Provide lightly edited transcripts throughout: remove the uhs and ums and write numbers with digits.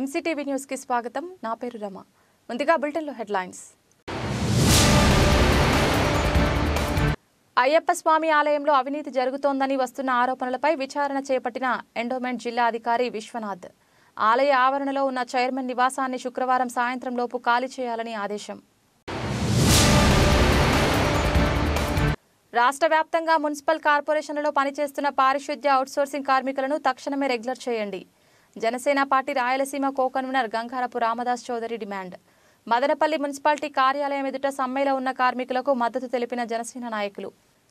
MCTV news కి స్వాగతం. నా పేరు రమ. ముందుగా బులెటిన్ లో హెడ్లైన్స్. అయ్యప్ప స్వామి ఆలయంలో అవినీతి జరుగుతోందని వస్తున్న ఆరోపణలపై విచారణ చేపట్టిన ఎండోమెంట్ జిల్లా అధికారి విశ్వనాథ్. ఆలయ ఆవరణలో ఉన్న చైర్మన్ నివాసాన్ని శుక్రవారం సాయంత్రం లోపు ఖాళీ చేయాలని ఆదేశం. రాష్ట్ర వ్యాప్తంగా మున్సిపల్ కార్పొరేషన్లలో పనిచేస్తున్న పారిశుద్ధ్య అవుట్సోర్సింగ్ కార్మికులను తక్షణమే రెగ్యులర్ చేయండి. Janasena party Rayalaseema co convener Gangarapu Ramdas Chowdary demand. Madanapalle municipality కార్యాలయం ఎదుట సమ్మెలో ఉన్న కార్మికులకు మద్దతు తెలిపిన జనసేన నాయకులు.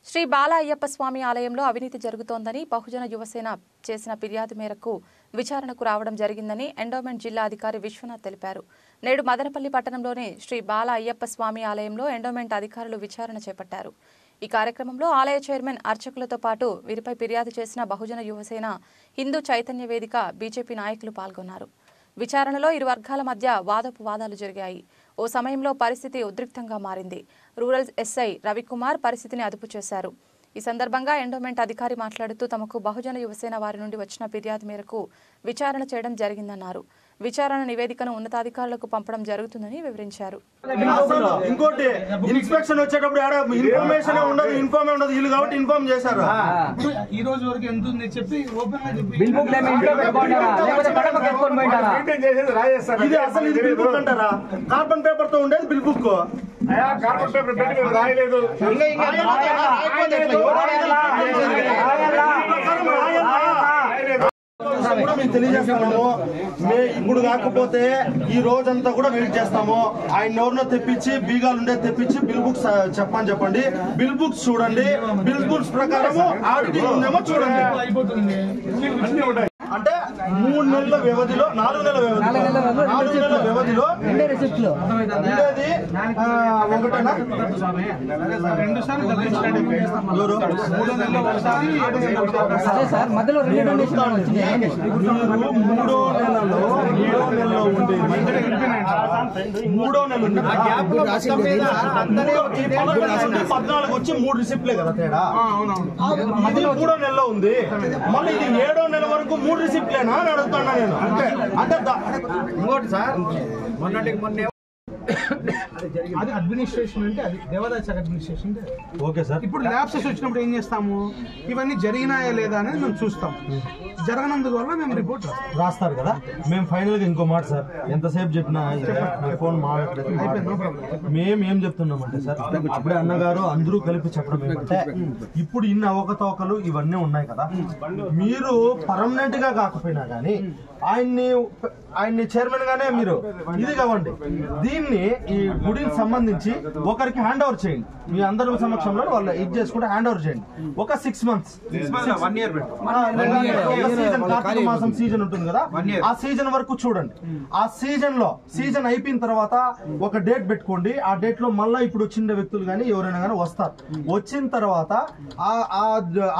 శ్రీ బాల అయ్యప్ప స్వామి ఆలయంలో అవినీతి జరుగుతోందని బహుజన యువసేన చేసిన ఫిర్యాదు మేరకు విచారణకు రావడం జరిగిందని ఎండోమెంట్ జిల్లా అధికారి విశ్వనాథ్ తెలిపారు. నేడు మదనపల్లి పట్టణంలోని శ్రీ బాల అయ్యప్ప స్వామి ఆలయంలో ఎండోమెంట్ అధికారులు విచారణ చేపట్టారు. ఈ కార్యక్రమంలో ఆలయ చైర్మన్ అర్చకులతో పాటు వీరిపై ఫిర్యాదు చేసిన బహుజన యువసేన, హిందూ చైతన్య వేదిక, బీజేపీ నాయకులు పాల్గొన్నారు. విచారణలో ఇరు వర్గాల మధ్య వాదోపవాదాలు జరిగాయి. ఓ సమయంలో పరిస్థితి ఉద్రిక్తంగా మారింది. రూరల్ ఎస్ఐ రవికుమార్ పరిస్థితిని అదుపు చేశారు. ఈ సందర్భంగా ఎండోమెంట్ అధికారి మాట్లాడుతూ తమకు బహుజన యువసేన వారి నుండి వచ్చిన ఫిర్యాదు మేరకు విచారణ చేయడం జరిగిందన్నారు. విచారణ నివేదికను ఉన్నతాధికారులకు పంపడం జరుగుతుందని వివరించారు. ఇంకోటి ఇన్స్పెక్షన్ వచ్చేటప్పుడు ఇన్ఫర్మేషన్ ఉండదు, ఇన్ఫార్మ్ ఉండదు, వీళ్ళు కాబట్టి ఇన్ఫార్మ్ చేశారు. ఈ రోజు వరకు ఎంత ఉంది చెప్పి ఓపెన్ గా చెప్పి ఇది అసలు ఇది బిల్ బుక్ అంటారా? కార్బన్ పేపర్ తో ఉండేది బిల్ బుక్. కార్బన్ పేపర్ పెట్టి రాయలేదు. మేము తెలియజేస్తాము. ఇప్పుడు కాకపోతే ఈ రోజంతా కూడా వెయిట్ చేస్తాము. ఆయన ఎవరినో తెప్పించి బీగాలు ఉండే తెప్పించి బిల్ బుక్స్ చెప్పండి. బిల్ బుక్స్ చూడండి. బిల్ బుక్స్ ప్రకారం ఆడిటింగ్ ఉందేమో చూడండి. అంటే 3 నెలల వ్యవధిలో 4 నెలల వ్యవధిలో ఉండేది ఒకటేనా? 2 సార్లు మూడో నెల 14 వచ్చి 3 రిసిప్ట్లే కదా తేడా. ఇది 3వ నెలలో ఉంది. మళ్ళీ ఇది 7వ నెల వరకు 3 రిసిప్ట్లేనా అని అడుగుతున్నా నేను. అంటే ఇంకోటి సార్, మొన్న అది అడ్మినిస్ట్రేషన్ అంటే అది దేవాదాయ శాఖ అడ్మినిస్ట్రేషన్. Okay sir. ఇప్పుడు ల్యాబ్సెస్ వచ్చినప్పుడు ఏం చేస్తాము, ఇవన్నీ జరిగినాయా లేదా అనేది మేము చూస్తాం. జరగనందువల్ల మేము రిపోర్ట్ రాస్తారు కదా. మేము ఫైనల్ గా ఇంకో మాట సార్, ఎంతసేపు చెప్పినా ఫోన్ మాట్లాడలేదు. మేము ఏం చెప్తున్నామంటే సార్, అప్పుడే అన్నగారు అందరూ కలిపి చెప్పడం ఏమంటే, ఇప్పుడు ఇన్ని అవకతవకలు ఇవన్నీ ఉన్నాయి కదా, మీరు పర్మనెంట్ గా కాకపోయినా కానీ ఆయన్ని చైర్మన్ గానే మీరు ఇది కావండి, దీన్ని ఈ గుడికి సంబంధించి ఒకరికి హ్యాండ్ ఓవర్ చేయండి. మీ అందరి సమక్షంలో వాళ్ళు ఇది చేసుకుంటే హ్యాండ్ ఓవర్ చేయండి. ఒక 6 months 1 year కార్తీక మాసం సీజన్ ఉంటుంది కదా, ఆ సీజన్ వరకు చూడండి. ఆ సీజన్ అయిపోయిన తర్వాత ఒక డేట్ పెట్టుకోండి. ఆ డేట్ లో మళ్ళీ ఇప్పుడు వచ్చిన వ్యక్తులు కానీ ఎవరైనా కానీ వస్తారు. వచ్చిన తర్వాత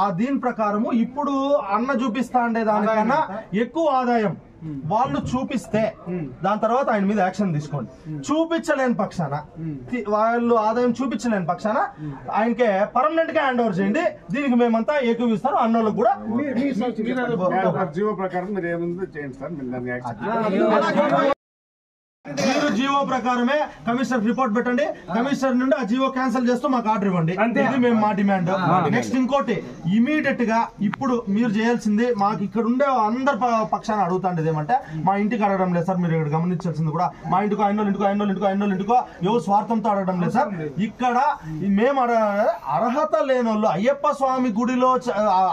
ఆ దీని ప్రకారము ఇప్పుడు అన్న చూపిస్తా ఉండే దానికన్నా ఎక్కువ ఆదాయం వాళ్ళు చూపిస్తే దాని తర్వాత ఆయన మీద యాక్షన్ తీసుకోండి. చూపించలేని పక్షాన, వాళ్ళు ఆదాయం చూపించలేని పక్షాన ఆయనకే పర్మనెంట్ గా హ్యాండ్ ఓవర్ చేయండి. దీనికి మేమంతా ఏకీవిస్తాం. అన్నోళ్ళకు కూడా జీవో ప్రకారం మీరు ఏముందో చేయండి సార్. మీరు జీవో ప్రకారమే కమిషనర్ రిపోర్ట్ పెట్టండి. కమిషనర్ నుండి ఆ జీవో క్యాన్సిల్ చేస్తూ మాకు ఆర్డర్ ఇవ్వండి. ఇది మేము మా డిమాండ్. ఇంకోటి ఇమీడియట్ గా ఇప్పుడు మీరు చేయాల్సింది, మాకు ఇక్కడ ఉండే అందరి పక్షాన అడుగుతాండేది ఏమంటే, మా ఇంటికి అడగడం లేదు సార్, మీరు ఇక్కడ గమనించాల్సింది కూడా, మా ఇంటికో ఇంటికో ఎవరు స్వార్థంతో అడగడం లేదు సార్. ఇక్కడ మేము అర్హత లేని వాళ్ళు, అయ్యప్ప స్వామి గుడిలో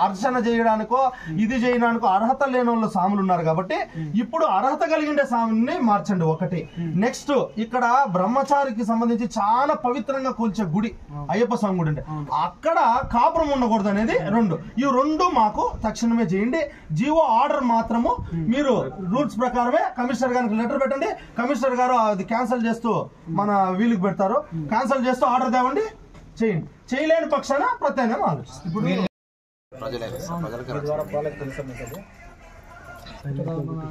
అర్చన చేయడానికో ఇది చేయడానికో అర్హత లేని వాళ్ళు స్వాములు ఉన్నారు కాబట్టి ఇప్పుడు అర్హత కలిగిండే స్వామిని మార్చండి. ఒకటి. నెక్స్ట్, ఇక్కడ బ్రహ్మచారికి సంబంధించి చాలా పవిత్రంగా కొలిచే గుడి అయ్యప్ప స్వామి గుడి, అంటే అక్కడ కాపురం ఉండకూడదు అనేది 2. ఈ 2 మాకు తక్షణమే చేయండి. జీవో ఆర్డర్ మాత్రము మీరు రూల్స్ ప్రకారమే కమిషనర్ గారికి లెటర్ పెట్టండి. కమిషనర్ గారు అది క్యాన్సిల్ చేస్తూ మన వీళ్ళకి పెడతారు. క్యాన్సిల్ చేస్తూ ఆర్డర్ తేవండి, చేయండి. చేయలేని పక్షాన ప్రత్యామ్నాయం ఆలోచిస్తుంది.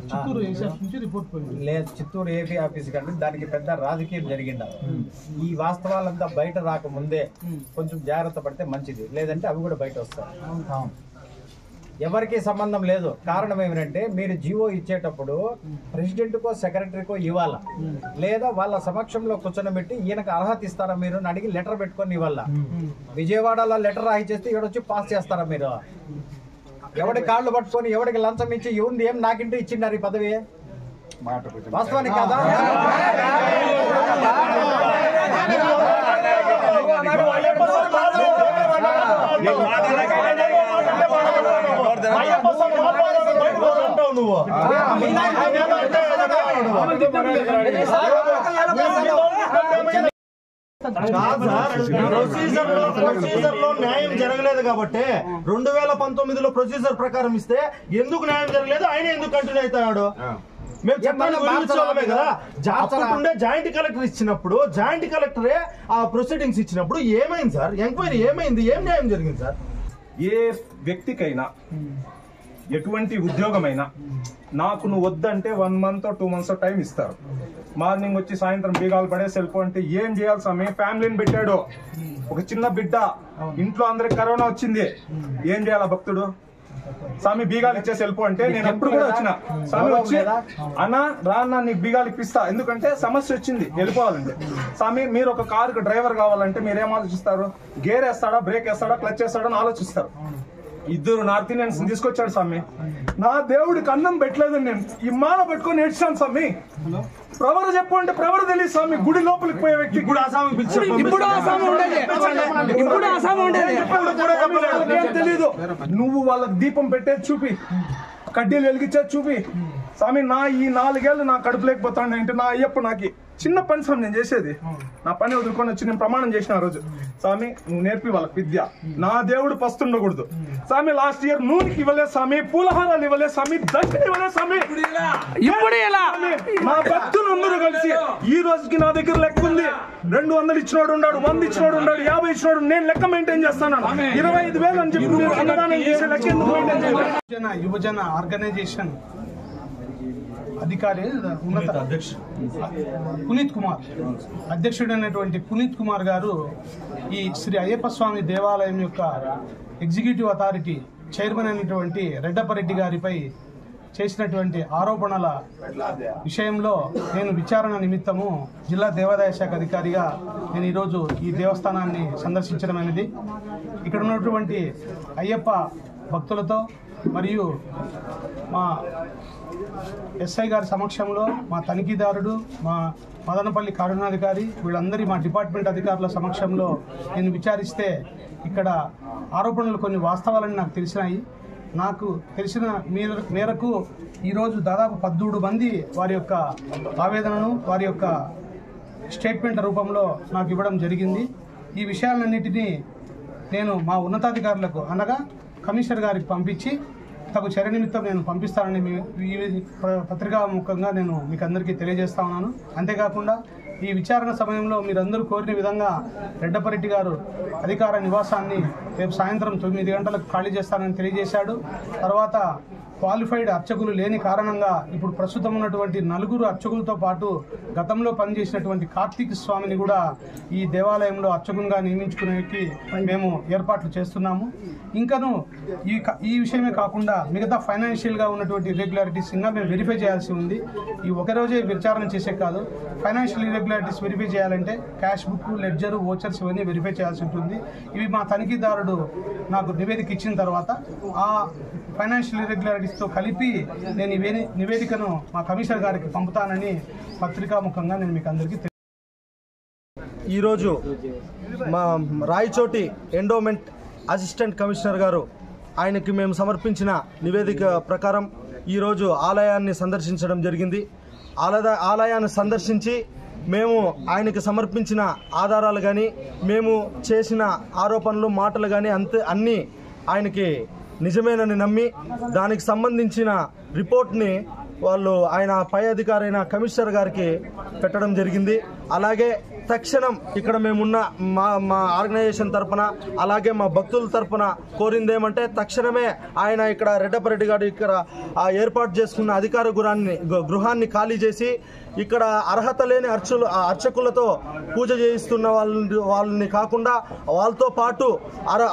చిత్తూరు నుంచి రిపోర్ట్ లేదు, చిత్తూరు ఏపీ ఆఫీస్ కంటే దానికి పెద్ద రాజకీయం జరిగింది. ఈ వాస్తవాలంతా బయట రాకముందే కొంచెం జాగ్రత్త పడితే మంచిది, లేదంటే అవి కూడా బయట వస్తాయి. ఎవరికి సంబంధం లేదు. కారణం ఏమిటంటే మీరు జీవో ఇచ్చేటప్పుడు ప్రెసిడెంట్కో సెక్రటరీకో ఇవ్వాలా, లేదా వాళ్ళ సమక్షంలో కూర్చొని ఈయనకు అర్హత ఇస్తారా మీరు అడిగి లెటర్ పెట్టుకొని ఇవ్వాలా. విజయవాడలో లెటర్ రాయి చేస్తే వచ్చి పాస్ చేస్తారా మీరు? ఎవడి కాళ్ళు పట్టుకొని ఎవడికి లంచం ఇచ్చి ఇవ్వండి ఏం నాకింటూ ఇచ్చినారు ఈ పదవి? వాస్తవానికి కాదా? ప్రొసీజర్ లో న్యాయం జరగలేదు కాబట్టి 2019లో ప్రొసీజర్ ప్రకారం ఇస్తే ఎందుకు న్యాయం జరగలేదు, ఆయన ఎందుకు కంటిన్యూ అవుతాడు? మేము చెప్పాలి కదా. అప్పుడుండే జాయింట్ కలెక్టర్ ఇచ్చినప్పుడు జాయింట్ కలెక్టరే ఆ ప్రొసీడింగ్స్ ఇచ్చినప్పుడు ఏమైంది సార్? ఎంక్వైరీ ఏమైంది? ఏం న్యాయం జరిగింది సార్? ఏ వ్యక్తికైనా ఎటువంటి ఉద్యోగమైనా నాకు నువ్వు వద్దంటే 1 month 2 months టైం ఇస్తారు. మార్నింగ్ వచ్చి సాయంత్రం బీగాలు పడేసి వెళ్ళిపో అంటే ఏం చేయాలి స్వామి? ఫ్యామిలీని పెట్టాడు, ఒక చిన్న బిడ్డ, ఇంట్లో అందరికి కరోనా వచ్చింది, ఏం చేయాలా భక్తుడు? స్వామి బీగాలు ఇచ్చేసి వెళ్ళిపో అంటే నేను ఎప్పుడు కూడా వచ్చిన స్వామి వచ్చి అన్న రాన్న నీకు బీగాలు ఇప్పిస్తా, ఎందుకంటే సమస్య వచ్చింది వెళ్ళిపోవాలంటే. స్వామి మీరు ఒక కారుకు డ్రైవర్ కావాలంటే మీరేం ఆలోచిస్తారు? గేర్ వేస్తాడా, బ్రేక్ వేస్తాడా, క్లచ్ వేస్తాడా అని ఆలోచిస్తారు. 2 నార్త్ ఇండియన్స్ తీసుకొచ్చాడు స్వామి. నా దేవుడికి అన్నం పెట్టలేదని నేను ఈ మాల పెట్టుకొని ఏడ్చాను స్వామి. ప్రవర చెప్పు అంటే ప్రవర తెలియదు స్వామి. గుడి లోపలికి పోయే వ్యక్తి తెలీదు. నువ్వు వాళ్ళకి దీపం పెట్టేది చూపి, కడ్డీలు వెలిగించేది చూపి. స్వామి నా ఈ 4 ఏళ్ళు నా కడుపు లేకపోతాను అంటే నా అయ్యప్ప నాకు చిన్న పని స్వామి నేను చేసేది. నా పని వదులుకొని వచ్చి నేను ప్రమాణం చేసిన ఆ రోజు, స్వామి నువ్వు నేర్పి వాళ్ళకి విద్య, నా దేవుడు పస్తుండకూడదు స్వామి. లాస్ట్ ఇయర్ నూనెకి ఇవ్వలేదు స్వామి, పూలహారాలు ఇవ్వలేదు స్వామి, దక్షిణ ఇవ్వలేదు స్వామి. నా భక్తులందరూ కలిసి ఈ రోజుకి నా దగ్గర లెక్క ఉంది. 200 ఇచ్చినోడు ఉన్నాడు, 100 ఇచ్చినోడు ఉన్నాడు, 50 ఇచ్చినోడు. నేను లెక్క మెయింటైన్ చేస్తాను. 25,000 అని చెప్పి అన్నదానం చేసే లెక్క ఎందుకు మెయింటైన్ చేయాలి? యువజన ఆర్గనైజేషన్ అధికారి పునీత్ కుమార్, అధ్యక్షుడైనటువంటి పునీత్ కుమార్ గారు ఈ శ్రీ అయ్యప్ప స్వామి దేవాలయం యొక్క ఎగ్జిక్యూటివ్ అథారిటీ చైర్మన్ అయినటువంటి రెడ్డపరెడ్డి గారిపై చేసినటువంటి ఆరోపణల విషయంలో నేను విచారణ నిమిత్తము జిల్లా దేవాదాయ శాఖ అధికారిగా నేను ఈరోజు ఈ దేవస్థానాన్ని సందర్శించడం అనేది, ఇక్కడ ఉన్నటువంటి అయ్యప్ప భక్తులతో మరియు మా ఎస్ఐ గారి సమక్షంలో, మా తనిఖీదారుడు, మా మదనపల్లి కారుణాధికారి, వీళ్ళందరి మా డిపార్ట్మెంట్ అధికారుల సమక్షంలో నేను విచారిస్తే ఇక్కడ ఆరోపణలు కొన్ని వాస్తవాలని నాకు తెలిసినాయి. నాకు తెలిసిన మేరకు ఈరోజు దాదాపు 13 మంది వారి యొక్క ఆవేదనను, వారి యొక్క స్టేట్మెంట్ రూపంలో నాకు ఇవ్వడం జరిగింది. ఈ విషయాలన్నింటినీ నేను మా ఉన్నతాధికారులకు అనగా కమిషనర్ గారికి పంపించి తగు చర్య నిమిత్తం నేను పంపిస్తానని ఈ పత్రికాముఖంగా నేను మీకు అందరికీ తెలియజేస్తా ఉన్నాను. అంతేకాకుండా ఈ విచారణ సమయంలో మీరందరూ కోరిన విధంగా రెడ్డపరెడ్డి గారు అధికార నివాసాన్ని రేపు సాయంత్రం 9 గంటలకు ఖాళీ చేస్తానని తెలియజేశాడు. తర్వాత క్వాలిఫైడ్ అర్చకులు లేని కారణంగా ఇప్పుడు ప్రస్తుతం ఉన్నటువంటి 4 అర్చకులతో పాటు గతంలో పనిచేసినటువంటి కార్తీక్ స్వామిని కూడా ఈ దేవాలయంలో అర్చకునిగా నియమించుకునేకి మేము ఏర్పాట్లు చేస్తున్నాము. ఇంకను ఈ విషయమే కాకుండా మిగతా ఫైనాన్షియల్గా ఉన్నటువంటి ఇర్రెగ్యులారిటీస్ ఇంకా మేము వెరిఫై చేయాల్సి ఉంది. ఈ ఒకరోజే విచారణ చేసే కాదు, ఫైనాన్షియల్ ఇర్రెగ్యులారిటీస్ వెరిఫై చేయాలంటే క్యాష్ బుక్, లెడ్జర్, వోచర్స్ ఇవన్నీ వెరిఫై చేయాల్సి ఉంటుంది. ఇవి మా తనిఖీదారుడు నాకు నివేదిక ఇచ్చిన తర్వాత ఆ ఫైనాన్షియల్ ఇర్రెగ్యులారిటీస్తో కలిపి నేను ఈ నివేదికను మా కమిషనర్ గారికి పంపుతానని పత్రికాముఖంగా నేను మీకు అందరికీ ఈరోజు మా రాయచోటి ఎండోమెంట్ అసిస్టెంట్ కమిషనర్ గారు ఆయనకి మేము సమర్పించిన నివేదిక ప్రకారం ఈరోజు ఆలయాన్ని సందర్శించడం జరిగింది. ఆలయాన్ని సందర్శించి మేము ఆయనకి సమర్పించిన ఆధారాలు కానీ, మేము చేసిన ఆరోపణలు, మాటలు కానీ అన్నీ ఆయనకి నిజమేనని నమ్మి దానికి సంబంధించిన రిపోర్ట్ని ఆయన పై అధికారైన కమిషనర్ గారికి పెట్టడం జరిగింది. అలాగే తక్షణం ఇక్కడ మేమున్న మా ఆర్గనైజేషన్ తరపున అలాగే మా భక్తుల తరపున కోరింది ఏమంటే తక్షణమే ఆయన ఇక్కడ రెడ్డపరెడ్డి గారు ఇక్కడ ఏర్పాటు చేసుకున్న అధికార గృహాన్ని ఖాళీ చేసి ఇక్కడ అర్హత లేని అర్చకులతో పూజ చేయిస్తున్న వాళ్ళని కాకుండా వాళ్ళతో పాటు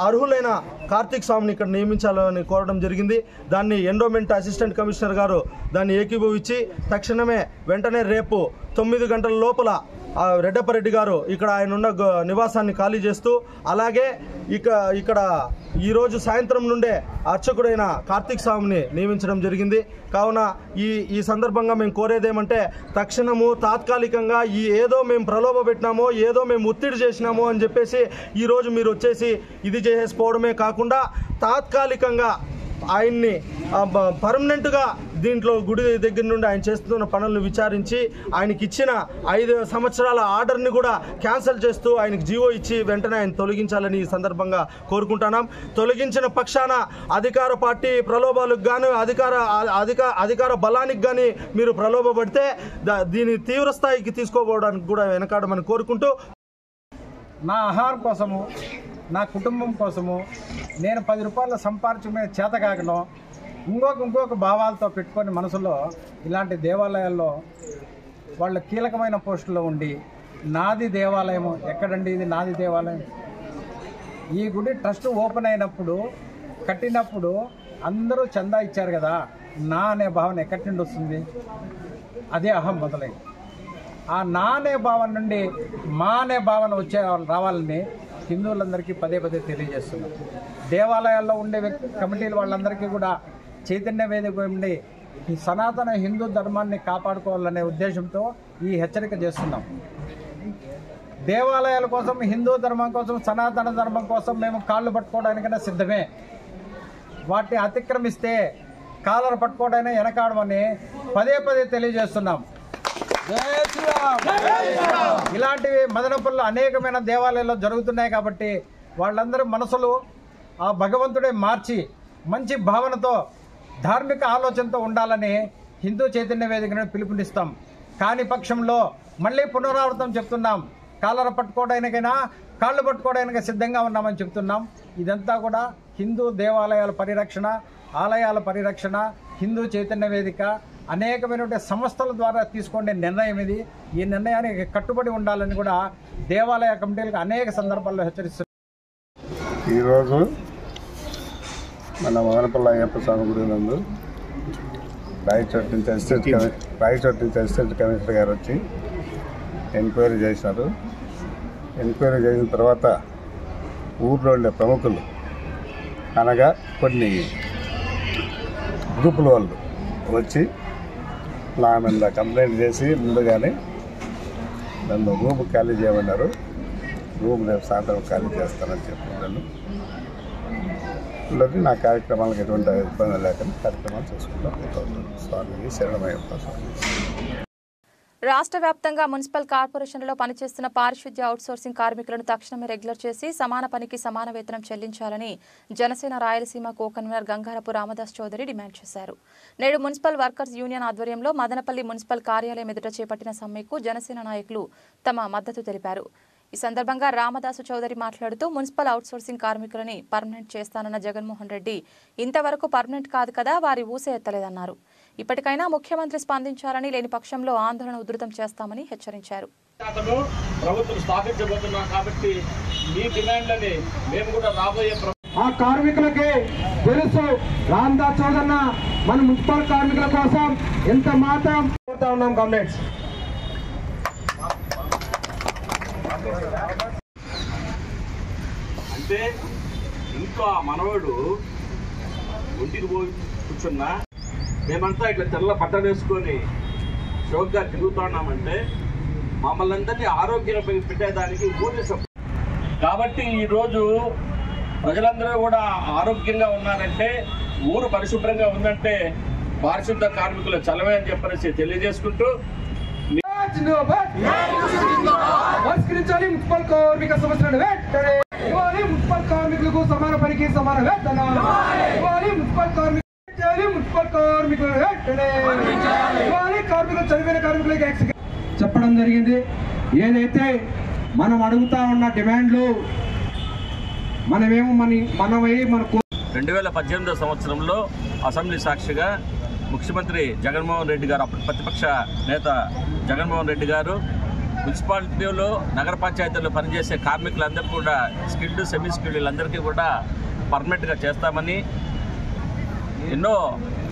అర్హులైన కార్తీక్ స్వామిని ఇక్కడ నియమించాలని కోరడం జరిగింది. దాన్ని ఎండోమెంట్ అసిస్టెంట్ కమిషనర్ గారు దాన్ని ఏకీభవించి తక్షణమే వెంటనే రేపు 9 గంటల లోపల రెడ్డపరెడ్డి గారు ఇక్కడ ఆయన ఉన్న నివాసాన్ని ఖాళీ చేస్తూ అలాగే ఇక్కడ ఈరోజు సాయంత్రం నుండే అర్చకుడైన కార్తీక్ స్వామిని నియమించడం జరిగింది. కావున ఈ సందర్భంగా మేము కోరేదేమంటే తక్షణము తాత్కాలికంగా ఏదో మేము ప్రలోభ పెట్టినామో ఏదో మేము ఒత్తిడి చేసినామో అని చెప్పేసి ఈరోజు మీరు వచ్చేసి ఇది చేసేసిపోవడమే కాకుండా తాత్కాలికంగా ఆయన్ని పర్మనెంట్గా దీంట్లో గుడి దగ్గర నుండి ఆయన చేస్తున్న పనులను విచారించి ఆయనకి ఇచ్చిన 5 సంవత్సరాల ఆర్డర్ని కూడా క్యాన్సిల్ చేస్తూ ఆయనకు జీవో ఇచ్చి వెంటనే ఆయన తొలగించాలని ఈ సందర్భంగా కోరుకుంటున్నాం. తొలగించిన పక్షాన అధికార పార్టీ ప్రలోభాలకు కానీ అధికార బలానికి కానీ మీరు ప్రలోభపడితే దీని తీవ్ర స్థాయికి తీసుకోపోవడానికి కూడా వెనకాడమని కోరుకుంటూ నా ఆహారం కోసము నా కుటుంబం కోసము నేను 10 రూపాయల సంపాదించుకునే చేత కాకను ఇంకొక భావాలతో పెట్టుకొని మనసులో ఇలాంటి దేవాలయాల్లో వాళ్ళ కీలకమైన పోస్టుల్లో ఉండి నాది దేవాలయము ఎక్కడండి ఇది నాది దేవాలయం. ఈ గుడి ట్రస్ట్ ఓపెన్ అయినప్పుడు కట్టినప్పుడు అందరూ చందా ఇచ్చారు కదా, నా అనే భావన ఎక్కడి నుండి వస్తుంది? అదే అహం మొదలైంది. ఆ నా అనే భావన నుండి మా అనే భావన రావాలని హిందువులందరికీ పదే తెలియజేస్తున్నాం. దేవాలయాల్లో ఉండే కమిటీలు వాళ్ళందరికీ కూడా చైతన్య వేదిక ఉండి ఈ సనాతన హిందూ ధర్మాన్ని కాపాడుకోవాలనే ఉద్దేశంతో ఈ హెచ్చరిక చేస్తున్నాం. దేవాలయాల కోసం, హిందూ ధర్మం కోసం, సనాతన ధర్మం కోసం మేము కాళ్ళు పట్టుకోవడానికైనా సిద్ధమే. వాటిని అతిక్రమిస్తే కాళ్ళను పట్టుకోవడానికి వెనకాడమని పదే తెలియజేస్తున్నాం. ఇలాంటివి మదనపల్లిలో అనేకమైన దేవాలయాల్లో జరుగుతున్నాయి కాబట్టి వాళ్ళందరూ మనసులు ఆ భగవంతుడే మార్చి మంచి భావనతో ధార్మిక ఆలోచనతో ఉండాలని హిందూ చైతన్య వేదికను పిలుపునిస్తాం. కాని పక్షంలో మళ్ళీ పునరావృతం చెప్తున్నాం, కాళ్ళను పట్టుకోవడానికైనా కాళ్ళు పట్టుకోవడానికి సిద్ధంగా ఉన్నామని చెప్తున్నాం. ఇదంతా కూడా హిందూ దేవాలయాల పరిరక్షణ, ఆలయాల పరిరక్షణ, హిందూ చైతన్య వేదిక అనేకమైనటువంటి సంస్థల ద్వారా తీసుకునే నిర్ణయం ఇది. ఈ నిర్ణయానికి కట్టుబడి ఉండాలని కూడా దేవాలయ కమిటీలకు అనేక సందర్భాల్లో హెచ్చరిస్తున్నారు. ఈరోజు మన మదనపల్లి అయ్యప్ప స్వామి గుడి నందు రాయచోటి నుంచి అసిస్టెంట్ కమిషనర్ గారు వచ్చి ఎంక్వైరీ చేసినారు. ఎంక్వైరీ చేసిన తర్వాత ఊర్లో ఉండే ప్రముఖులు అనగా కొన్ని గ్రూపుల వాళ్ళు వచ్చి నా మీద కంప్లైంట్ చేసి ముందుగానే నన్ను రూమ్ ఖాళీ చేయమన్నారు. రూమ్ రేపు సాయంత్రం ఖాళీ చేస్తానని చెప్పాను. నా కార్యక్రమాలకు ఎటువంటి ఇబ్బంది లేకుండా కార్యక్రమాలు చేసుకుంటాం. స్వామికి శరణమయ్యప్ప స్వామి. రాష్ట్ర వ్యాప్తంగా మున్సిపల్ కార్పొరేషన్లలో పనిచేస్తున్న పారిశుద్ధ్య అవుట్సోర్సింగ్ కార్మికులను తక్షణమే రెగ్యులర్ చేసి సమాన పనికి సమాన వేతనం చెల్లించాలని Janasena Rayalaseema co convener Gangarapu Ramdas Chowdary demand చేశారు. నేడు మున్సిపల్ వర్కర్స్ యూనియన్ ఆధ్వర్యంలో మదనపల్లి మున్సిపల్ కార్యాలయం ఎదుట చేపట్టిన సమ్మెకు జనసేన నాయకులు తమ మద్దతు తెలిపారు. ఈ సందర్భంగా రామదాసు చౌదరి మాట్లాడుతూ మున్సిపల్ అవుట్సోర్సింగ్ కార్మికులని పర్మనెంట్ చేస్తానన్న జగన్మోహన్ రెడ్డి ఇంతవరకు పర్మనెంట్ కాదు కదా, వారి ఊసే ఎత్తలేదన్నారు. ఇప్పటికైనా ముఖ్యమంత్రి స్పందించాలని, లేని పక్షంలో ఆందోళన ఉధృతం చేస్తామని హెచ్చరించారు. ప్రభుత్వం స్థాపించబోతున్నాం కాబట్టి మీ డిమాండ్లని మేము కూడా రాబోయే ఆ కార్మికులకి తెలుసు. రామదాస్ చౌదన్న మన మున్సిపల్ కార్మికుల కోసం ఎంత మాత్రం కోరుతా ఉన్నాం. కామ్రేడ్స్, అంటే ఇంట్లో ఆ మనవాడు ఒంటికి పోయి కూర్చున్నా మేమంతా ఇట్లా తెల్ల బట్టలు వేసుకొని షోక్గా తిరుగుతున్నామంటే మమ్మల్ని అందరినీ ఆరోగ్యం పెట్టేదానికి ఊరి కాబట్టి ఈరోజు ప్రజలందరూ కూడా ఆరోగ్యంగా ఉన్నారంటే, ఊరు పరిశుభ్రంగా ఉందంటే పారిశుద్ధ కార్మికుల చలవే అని చెప్పనేసి తెలియజేసుకుంటూ పరిష్కరించాలి మున్సిపల్ కార్మిక సమస్యలను వెంటనే ఇవ్వాలి. మున్సిపల్ కార్మికులకు సమాన పనికి సమాన వేతన ఇవ్వాలి. మున్సిపల్ కార్మికులను వెంటనే ఇవ్వాలి. కార్మికులు చనిపోయిన కార్మికులకి చెప్పడం జరిగింది. ఏదైతే మనం అడుగుతా ఉన్న డిమాండ్లు మనమేమో మన 2018 సంవత్సరంలో అసెంబ్లీ సాక్షిగా ముఖ్యమంత్రి జగన్మోహన్ రెడ్డి గారు, అప్పుడు ప్రతిపక్ష నేత జగన్మోహన్ రెడ్డి గారు మున్సిపాలిటీలో నగర పంచాయతీల్లో పనిచేసే కార్మికులందరికీ కూడా స్కిల్డ్ సెమీ స్కిల్డ్ వీళ్ళందరికీ కూడా పర్మనెంట్గా చేస్తామని ఎన్నో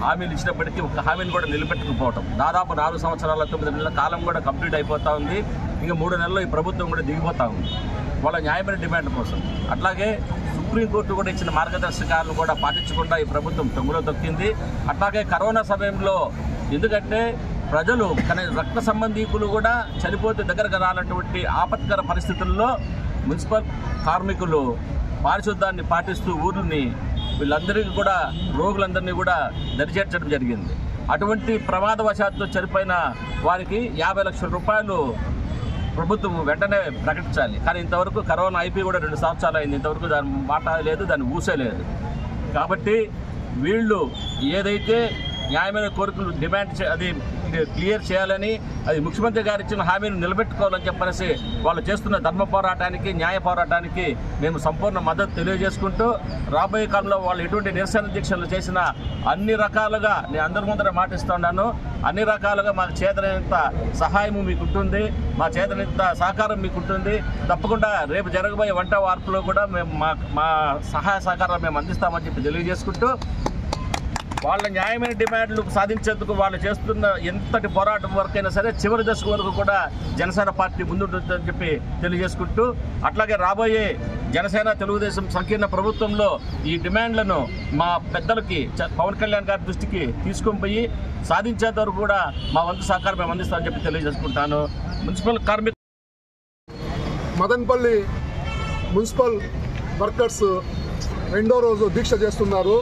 హామీలు ఇచ్చినప్పటికీ ఒక హామీని కూడా నిలబెట్టుకుపోవటం, దాదాపు 4 సంవత్సరాల 9 నెలల కాలం కూడా కంప్లీట్ అయిపోతూ ఉంది. ఇంకా 3 నెలల్లో ఈ ప్రభుత్వం కూడా దిగిపోతూ ఉంది వాళ్ళ న్యాయమైన డిమాండ్ కోసం. అట్లాగే సుప్రీంకోర్టు కూడా ఇచ్చిన మార్గదర్శకాలను కూడా పాటించకుండా ఈ ప్రభుత్వం తొంగులో తొక్కింది. అట్లాగే కరోనా సమయంలో ఎందుకంటే ప్రజలు రక్త సంబంధీకులు కూడా చనిపోతే దగ్గరకు రానటువంటి ఆపత్కర పరిస్థితుల్లో మున్సిపల్ కార్మికులు పారిశుద్ధ్యాన్ని పాటిస్తూ ఊరిని వీళ్ళందరికీ కూడా రోగులందరినీ కూడా దరిచేర్చడం జరిగింది. అటువంటి ప్రమాదవశాత్తు చనిపోయిన వారికి 50 లక్షల రూపాయలు ప్రభుత్వం వెంటనే ప్రకటించాలి. కానీ ఇంతవరకు కరోనా అయిపోయి కూడా 2 సంవత్సరాలు అయింది, ఇంతవరకు దాని మాట లేదు, దాన్ని ఊసే లేదు. కాబట్టి వీళ్ళు ఏదైతే న్యాయమైన కోరికలు డిమాండ్ అది క్లియర్ చేయాలని, అది ముఖ్యమంత్రి గారు ఇచ్చిన హామీని నిలబెట్టుకోవాలని చెప్పనేసి వాళ్ళు చేస్తున్న ధర్మ పోరాటానికి, న్యాయ పోరాటానికి మేము సంపూర్ణ మద్దతు తెలియజేసుకుంటూ రాబోయే కాలంలో వాళ్ళు ఎటువంటి నిరసన దీక్షలు చేసినా అన్ని రకాలుగా నేను అందరి ముందర మాటిస్తున్నాను, అన్ని రకాలుగా మాకు చేతనంత సహాయము మీకు ఉంటుంది, మా చేతనంత సహకారం మీకు ఉంటుంది. తప్పకుండా రేపు జరగబోయే వంట వార్పులో కూడా మేము మా సహాయ సహకారం మేము అందిస్తామని చెప్పి తెలియజేసుకుంటూ వాళ్ళ న్యాయమైన డిమాండ్లు సాధించేందుకు వాళ్ళు చేస్తున్న ఎంతటి పోరాటం వరకు అయినా సరే చివరి దశకు వరకు కూడా జనసేన పార్టీ ముందుంటుందని చెప్పి తెలియజేసుకుంటూ, అట్లాగే రాబోయే జనసేన తెలుగుదేశం సంకీర్ణ ప్రభుత్వంలో ఈ డిమాండ్లను మా పెద్దలకి పవన్ కళ్యాణ్ గారి దృష్టికి తీసుకొని పోయి సాధించేంత వరకు కూడా మా వంతు సహకారం మేము అందిస్తామని చెప్పి తెలియజేసుకుంటాను. మున్సిపల్ కార్మిక మదనపల్లి మున్సిపల్ వర్కర్స్ 2వ రోజు దీక్ష చేస్తున్నారు.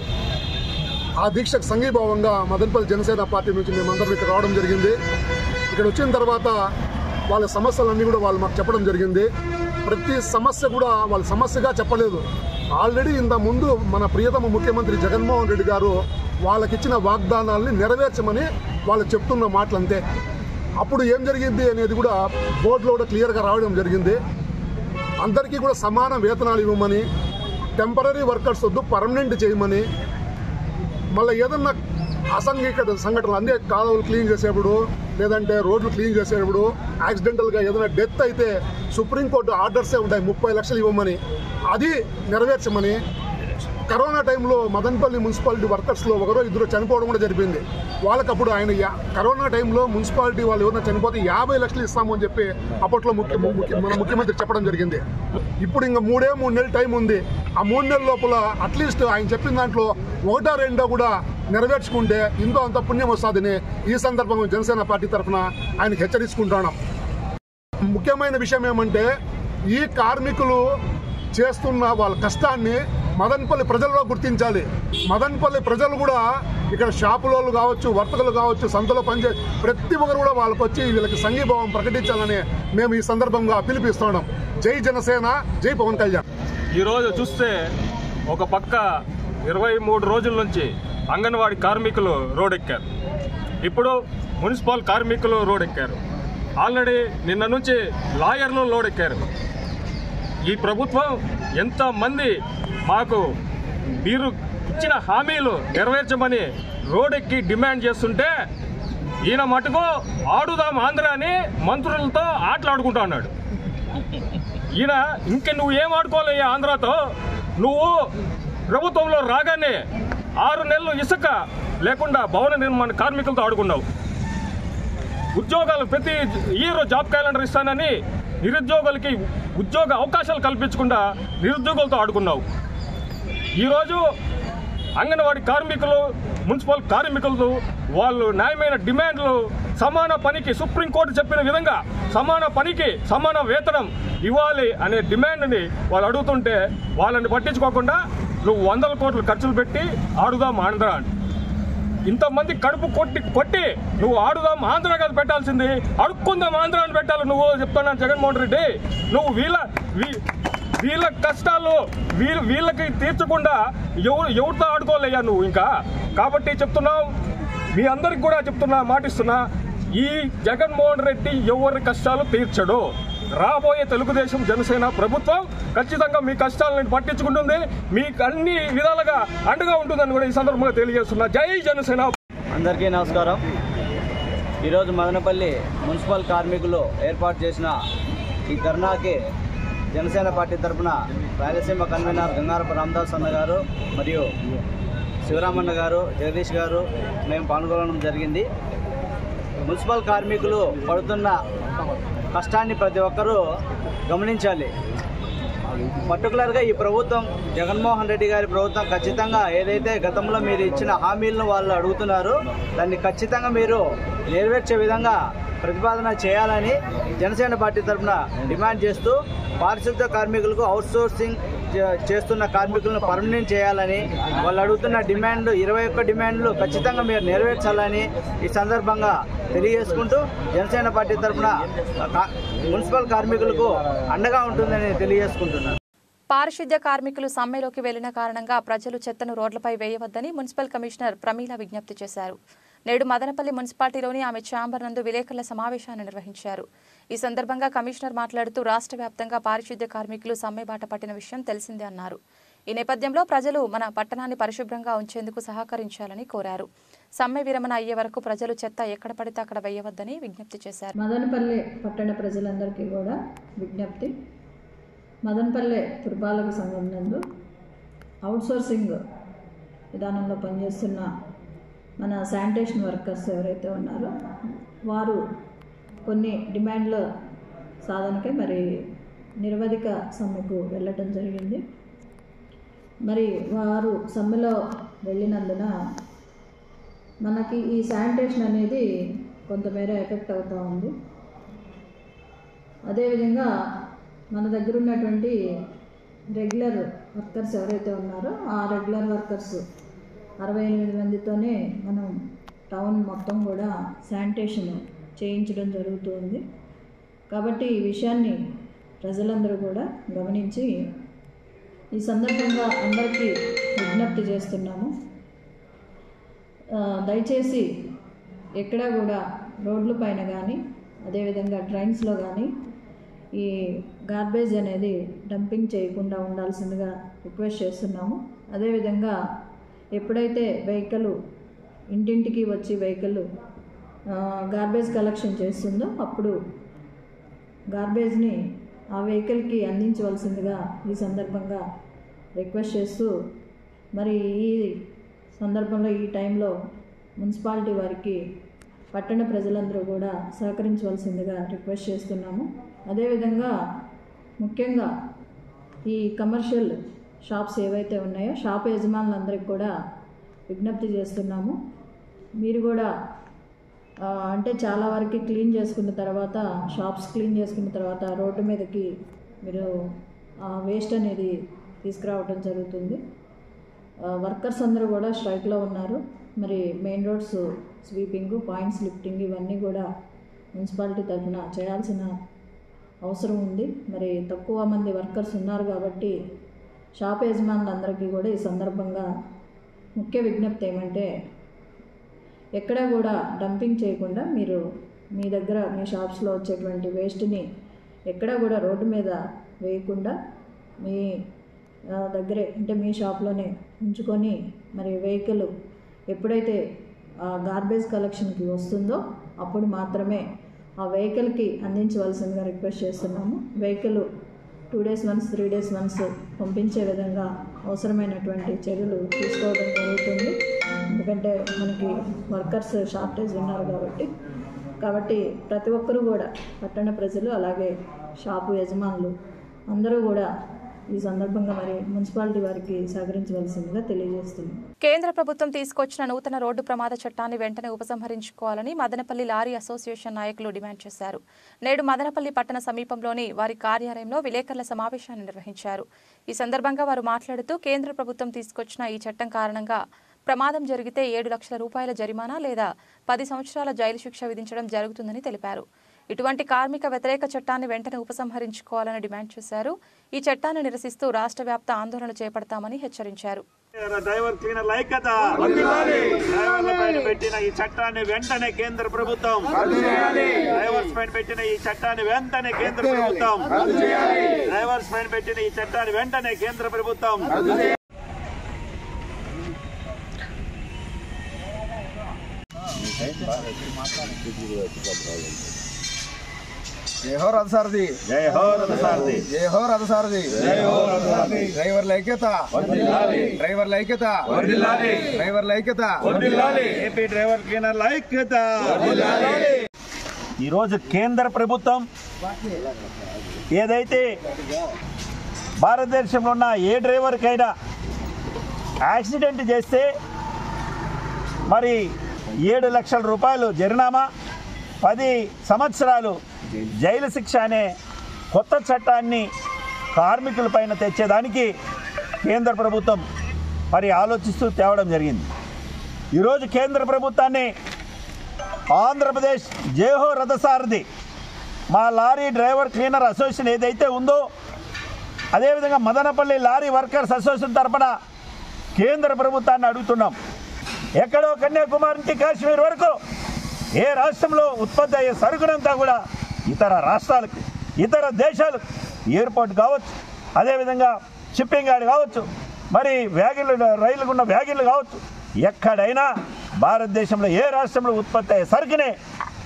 ఆ దీక్షకు సంఘీభావంగా మదనపల్లి జనసేన పార్టీ నుంచి మేమందరం ఇక్కడ రావడం జరిగింది. ఇక్కడ వచ్చిన తర్వాత వాళ్ళ సమస్యలన్నీ కూడా వాళ్ళు మాకు చెప్పడం జరిగింది. ప్రతి సమస్య కూడా వాళ్ళ సమస్యగా చెప్పలేదు. ఆల్రెడీ ఇంత ముందు మన ప్రియతమ ముఖ్యమంత్రి జగన్మోహన్ రెడ్డి గారు వాళ్ళకిచ్చిన వాగ్దానాల్ని నెరవేర్చమని వాళ్ళు చెప్తున్న మాటలంతే. అప్పుడు ఏం జరిగింది అనేది కూడా బోర్డులో కూడా క్లియర్గా రావడం జరిగింది. అందరికీ కూడా సమాన వేతనాలు ఇవ్వమని, టెంపరీ వర్కర్స్ వద్దు పర్మనెంట్ చేయమని, మళ్ళీ ఏదన్నా అసంఘిక సంఘటనలు అంటే కాలువలు క్లీన్ చేసేప్పుడు లేదంటే రోడ్లు క్లీన్ చేసేప్పుడు యాక్సిడెంటల్గా ఏదైనా డెత్ అయితే సుప్రీంకోర్టు ఆర్డర్సే ఉంటాయి 30 లక్షలు ఇవ్వమని, అది నెరవేర్చమని. కరోనా టైంలో మదనపల్లి మున్సిపాలిటీ వర్కర్స్లో 1-2 చనిపోవడం కూడా జరిపింది. వాళ్ళకప్పుడు ఆయన కరోనా టైంలో మున్సిపాలిటీ వాళ్ళు ఎవరైనా చనిపోతే 50 లక్షలు ఇస్తామని చెప్పి అప్పట్లో మన ముఖ్యమంత్రి చెప్పడం జరిగింది. ఇప్పుడు ఇంకా 3 నెలలు టైం ఉంది. ఆ 3 నెలల లోపల అట్లీస్ట్ ఆయన చెప్పిన దాంట్లో 1-2 కూడా నెరవేర్చుకుంటే ఇంతో అంత పుణ్యం వస్తుందని ఈ సందర్భంగా జనసేన పార్టీ తరఫున ఆయనకు హెచ్చరించుకుంటున్నాం. ముఖ్యమైన విషయం ఏమంటే ఈ కార్మికులు చేస్తున్న వాళ్ళ కష్టాన్ని మదనపల్లి ప్రజల్లో గుర్తించాలి. మదనపల్లి ప్రజలు కూడా ఇక్కడ షాపులోళ్ళు కావచ్చు, వర్తకులు కావచ్చు, సంతలో పనిచేసే ప్రతి ఒక్కరు కూడా వాళ్ళకి వచ్చి వీళ్ళకి సంఘీభావం ప్రకటించాలని మేము ఈ సందర్భంగా పిలిపిస్తున్నాం. జై జనసేన, జై పవన్ కళ్యాణ్. ఈరోజు చూస్తే ఒక పక్క 23 రోజుల నుంచి అంగన్వాడీ కార్మికులు రోడ్డెక్కారు, ఇప్పుడు మున్సిపల్ కార్మికులు రోడ్డెక్కారు, ఆల్రెడీ నిన్న నుంచి లాయర్లు రోడ్డెక్కారు. ఈ ప్రభుత్వం ఎంతమంది మాకు మీరు ఇచ్చిన హామీలు నెరవేర్చమని రోడ్డెక్కి డిమాండ్ చేస్తుంటే ఈయన మటుకు ఆడుదాం ఆంధ్ర అని మంత్రులతో ఆటలాడుకుంటా ఉన్నాడు. ఈయన ఇంక నువ్వు ఏం ఆడుకోవాలి ఆంధ్రాతో? నువ్వు ప్రభుత్వంలో రాగానే 6 నెలలు ఇసుక లేకుండా భవన నిర్మాణ కార్మికులతో ఆడుకున్నావు. ఉద్యోగాలు ప్రతి ఇయర్ జాబ్ క్యాలెండర్ ఇస్తానని నిరుద్యోగులకి ఉద్యోగ అవకాశాలు కల్పించకుండా నిరుద్యోగులతో ఆడుకున్నావు. ఈరోజు అంగన్వాడీ కార్మికులు, మున్సిపల్ కార్మికులు వాళ్ళు న్యాయమైన డిమాండ్లు సమాన పనికి సుప్రీంకోర్టు చెప్పిన విధంగా సమాన పనికి సమాన వేతనం ఇవ్వాలి అనే డిమాండ్ని వాళ్ళు అడుగుతుంటే వాళ్ళని పట్టించుకోకుండా నువ్వు 100 కోట్లు ఖర్చులు పెట్టి ఆడుదాం ఆంధ్ర అని ఇంతమంది కడుపు కొట్టి నువ్వు ఆడుదాం ఆంధ్ర కాదు పెట్టాల్సింది, అడుక్కుందాం ఆంధ్ర అని పెట్టాలి నువ్వు చెప్తున్నాను జగన్మోహన్ రెడ్డి. నువ్వు వీళ్ళ కష్టాలు వీళ్ళకి తీర్చకుండా ఎవరితో ఆడుకోలేయా నువ్వు ఇంకా. కాబట్టి చెప్తున్నావు, మీ అందరికి కూడా చెప్తున్నా, మాటిస్తున్నా, ఈ జగన్మోహన్ రెడ్డి ఎవరి కష్టాలు తీర్చడు. రాబోయే తెలుగుదేశం జనసేన ప్రభుత్వం ఖచ్చితంగా మీ కష్టాలను పట్టించుకుంటుంది, మీకు అన్ని విధాలుగా అండగా ఉంటుందని కూడా ఈ సందర్భంగా తెలియజేస్తున్నా. జై జనసేన. అందరికీ నమస్కారం. ఈరోజు మదనపల్లి మున్సిపల్ కార్మికులు ఏర్పాటు చేసిన ఈ ధర్నాకి జనసేన పార్టీ తరఫున రాయలసీమ కన్వీనర్ గంగారపు రామదాస్ అన్న గారు మరియు శివరామన్న గారు, జగదీష్ గారు మేము పాల్గొనడం జరిగింది. మున్సిపల్ కార్మికులు పడుతున్న కష్టాన్ని ప్రతి ఒక్కరూ గమనించాలి. పర్టికులర్గా ఈ ప్రభుత్వం, జగన్మోహన్ రెడ్డి గారి ప్రభుత్వం ఖచ్చితంగా ఏదైతే గతంలో మీరు ఇచ్చిన హామీలను వాళ్ళు అడుగుతున్నారో దాన్ని ఖచ్చితంగా మీరు నెరవేర్చే విధంగా ప్రతిపాదన చేయాలని జనసేన పార్టీ తరఫున డిమాండ్ చేస్తూ, పారిశుద్ధ్య కార్మికులకు అవుట్సోర్సింగ్ చేస్తున్న కార్మికులను పర్మనెంట్ చేయాలని, వాళ్ళు అడుగుతున్న డిమాండ్లు 21 డిమాండ్లు ఖచ్చితంగా మీరు నెరవేర్చాలని ఈ సందర్భంగా తెలియజేసుకుంటూ జనసేన పార్టీ తరఫున మున్సిపల్ కార్మికులకు అండగా ఉంటుందని తెలియజేసుకుంటున్నాను. పారిశుద్ధ్య కార్మికులు సమ్మెలోకి వెళ్లిన కారణంగా ప్రజలు చెత్తను రోడ్లపై వేయవద్దని మున్సిపల్ కమిషనర్ ప్రమీల విజ్ఞప్తి చేశారు. నేడు మదనపల్లి మున్సిపాలిటీలోని ఆమె ఛాంబర్ నందు విలేకరుల సమావేశాన్ని నిర్వహించారు. ఈ సందర్భంగా కమిషనర్ మాట్లాడుతూ రాష్ట్ర వ్యాప్తంగా పారిశుద్ధ్య కార్మికులు సమ్మె బాట పట్టిన విషయం తెలిసిందే అన్నారు. ఈ నేపథ్యంలో ప్రజలు మన పట్టణాన్ని పరిశుభ్రంగా ఉంచేందుకు సహకరించాలని కోరారు. సమ్మె విరమణ అయ్యే వరకు ప్రజలు చెత్త ఎక్కడ పడితే అక్కడ వేయవద్దని విజ్ఞప్తి చేశారు. మదనపల్లి పట్టణ ప్రజలందరికీ కూడా విజ్ఞప్తి. మదనపల్లి పురపాలక సంఘం నందు అవుట్సోర్సింగ్ విధానంలో పనిచేస్తున్న మన శానిటేషన్ వర్కర్స్ ఎవరైతే ఉన్నారో వారు కొన్ని డిమాండ్ల సాధనకే మరి నిరవధిక సమ్మెకు వెళ్ళటం జరిగింది. మరి వారు సమ్మెలో వెళ్ళినందున మనకి ఈ శానిటేషన్ అనేది కొంతమేర ఎఫెక్ట్ అవుతూ ఉంది. అదేవిధంగా మన దగ్గర ఉన్నటువంటి రెగ్యులర్ వర్కర్స్ ఎవరైతే ఉన్నారో ఆ రెగ్యులర్ వర్కర్స్ 68 మందితోనే మనం టౌన్ మొత్తం కూడా శానిటేషన్ చేయించడం జరుగుతుంది. కాబట్టి ఈ విషయాన్ని ప్రజలందరూ కూడా గమనించి ఈ సందర్భంగా అందరికీ విజ్ఞప్తి చేస్తున్నాము. దయచేసి ఎక్కడా కూడా రోడ్ల పైన కానీ అదేవిధంగా డ్రైన్స్లో కానీ ఈ గార్బేజ్ అనేది డంపింగ్ చేయకుండా ఉండాల్సిందిగా రిక్వెస్ట్ చేస్తున్నాము. అదేవిధంగా ఎప్పుడైతే వెహికల్ ఇంటింటికి వచ్చి వెహికల్ గార్బేజ్ కలెక్షన్ చేస్తుందో అప్పుడు గార్బేజ్ని ఆ వెహికల్కి అందించవలసిందిగా ఈ సందర్భంగా రిక్వెస్ట్ చేస్తూ, మరి ఈ సందర్భంలో ఈ టైంలో మున్సిపాలిటీ వారికి పట్టణ ప్రజలందరూ కూడా సహకరించవలసిందిగా రిక్వెస్ట్ చేస్తున్నాము. అదేవిధంగా ముఖ్యంగా ఈ కమర్షియల్ షాప్స్ ఏవైతే ఉన్నాయో షాప్ యజమానులందరికీ కూడా విజ్ఞప్తి చేస్తున్నాము. మీరు కూడా అంటే చాలా వరకు క్లీన్ చేసుకున్న తర్వాత, షాప్స్ క్లీన్ చేసుకున్న తర్వాత రోడ్డు మీదకి మీరు వేస్ట్ అనేది తీసుకురావడం జరుగుతుంది. వర్కర్స్ అందరూ కూడా స్ట్రైక్లో ఉన్నారు. మరి main roads sweeping, points lifting ఇవన్నీ కూడా మున్సిపాలిటీ తరఫున చేయాల్సిన అవసరం ఉంది. మరి తక్కువ మంది వర్కర్స్ ఉన్నారు కాబట్టి షాప్ యజమానులందరికీ కూడా ఈ సందర్భంగా ముఖ్య విజ్ఞప్తి ఏమంటే, ఎక్కడా కూడా డంపింగ్ చేయకుండా మీరు మీ దగ్గర మీ షాప్స్లో వచ్చేటువంటి వేస్ట్ని ఎక్కడా కూడా రోడ్డు మీద వేయకుండా మీ దగ్గరే అంటే మీ షాప్లోనే ఉంచుకొని, మరి వెహికల్ ఎప్పుడైతే గార్బేజ్ కలెక్షన్కి వస్తుందో అప్పుడు మాత్రమే ఆ వెహికల్కి అందించవలసిందిగా రిక్వెస్ట్ చేస్తున్నాము. Vehicle 2 days once 3 days once పంపించే విధంగా అవసరమైనటువంటి చర్యలు తీసుకోవడం జరుగుతుంది. ఎందుకంటే మనకి వర్కర్స్ షార్టేజ్ ఉన్నారు కాబట్టి ప్రతి ఒక్కరూ కూడా పట్టణ ప్రజలు అలాగే షాపు యజమానులు అందరూ కూడా ఈ సందర్భంగా మరి మున్సిపాలిటీ వారికి సహకరించవలసిందిగా తెలియజేస్తుంది. కేంద్ర ప్రభుత్వం తీసుకొచ్చిన నూతన రోడ్డు ప్రమాద చట్టాన్ని వెంటనే ఉపసంహరించుకోవాలని మదనపల్లి లారీ అసోసియేషన్ నాయకులు డిమాండ్ చేశారు. నేడు మదనపల్లి పట్టణ సమీపంలోని వారి కార్యాలయంలో విలేకరుల సమావేశాన్ని నిర్వహించారు. ఈ సందర్భంగా వారు మాట్లాడుతూ కేంద్ర ప్రభుత్వం తీసుకొచ్చిన ఈ చట్టం కారణంగా ప్రమాదం జరిగితే 7 లక్షల రూపాయల జరిమానా లేదా 10 సంవత్సరాల జైలు శిక్ష విధించడం జరుగుతుందని తెలిపారు. ఇటువంటి కార్మిక వ్యతిరేక చట్టాన్ని వెంటనే ఉపసంహరించుకోవాలని డిమాండ్ చేశారు. ఈ చట్టాన్ని నిరసిస్తూ రాష్ట్ర వ్యాప్త ఆందోళన చేపడతామని హెచ్చరించారు. డ్రైవర్ క్లీనర్ల ఐక్యత, డ్రైవర్ల పైన పెట్టిన ఈ చట్టాన్ని వెంటనే కేంద్ర ప్రభుత్వం, డ్రైవర్స్ పైన పెట్టిన ఈ చట్టాన్ని వెంటనే కేంద్ర ప్రభుత్వం, డ్రైవర్స్ పైన పెట్టిన ఈ చట్టాన్ని వెంటనే కేంద్ర ప్రభుత్వం. జై హో రథసారథి, జై హో రథసారథి, జై హో రథసారథి, జై హో రథసారథి. డ్రైవర్ల ఐక్యత, డ్రైవర్ల ఐక్యత, డ్రైవర్ల ఐక్యత, ఏపీ డ్రైవర్ క్లీనర్ల ఐక్యత. ఈరోజు కేంద్ర ప్రభుత్వం ఏదైతే భారతదేశంలో ఉన్న ఏ డ్రైవర్కైనా యాక్సిడెంట్ చేస్తే మరి 7 లక్షల రూపాయలు జరిమానా, 10 సంవత్సరాలు జైలు శిక్ష అనే కొత్త చట్టాన్ని కార్మికులపైన తెచ్చేదానికి కేంద్ర ప్రభుత్వం మరి ఆలోచిస్తూ తేవడం జరిగింది. ఈరోజు కేంద్ర ప్రభుత్వాన్ని ఆంధ్రప్రదేశ్ జేహో రథసారథి మా లారీ డ్రైవర్ క్లీనర్ అసోసియేషన్ ఏదైతే ఉందో, అదేవిధంగా మదనపల్లి లారీ వర్కర్స్ అసోసియేషన్ తరఫున కేంద్ర ప్రభుత్వాన్ని అడుగుతున్నాం. ఎక్కడో కన్యాకుమారి నుంచి కాశ్మీర్ వరకు ఏ రాష్ట్రంలో ఉత్పత్తి అయ్యే సరుకునంతా కూడా ఇతర రాష్ట్రాలకు, ఇతర దేశాలకు ఎయిర్పోర్ట్ కావచ్చు, అదేవిధంగా షిప్పింగ్ యార్డ్ కావచ్చు, మరి వ్యాగిళ్ళు రైళ్లకు ఉన్న వ్యాగిళ్ళు కావచ్చు, ఎక్కడైనా భారతదేశంలో ఏ రాష్ట్రంలో ఉత్పత్తి అయ్యే సరుకునే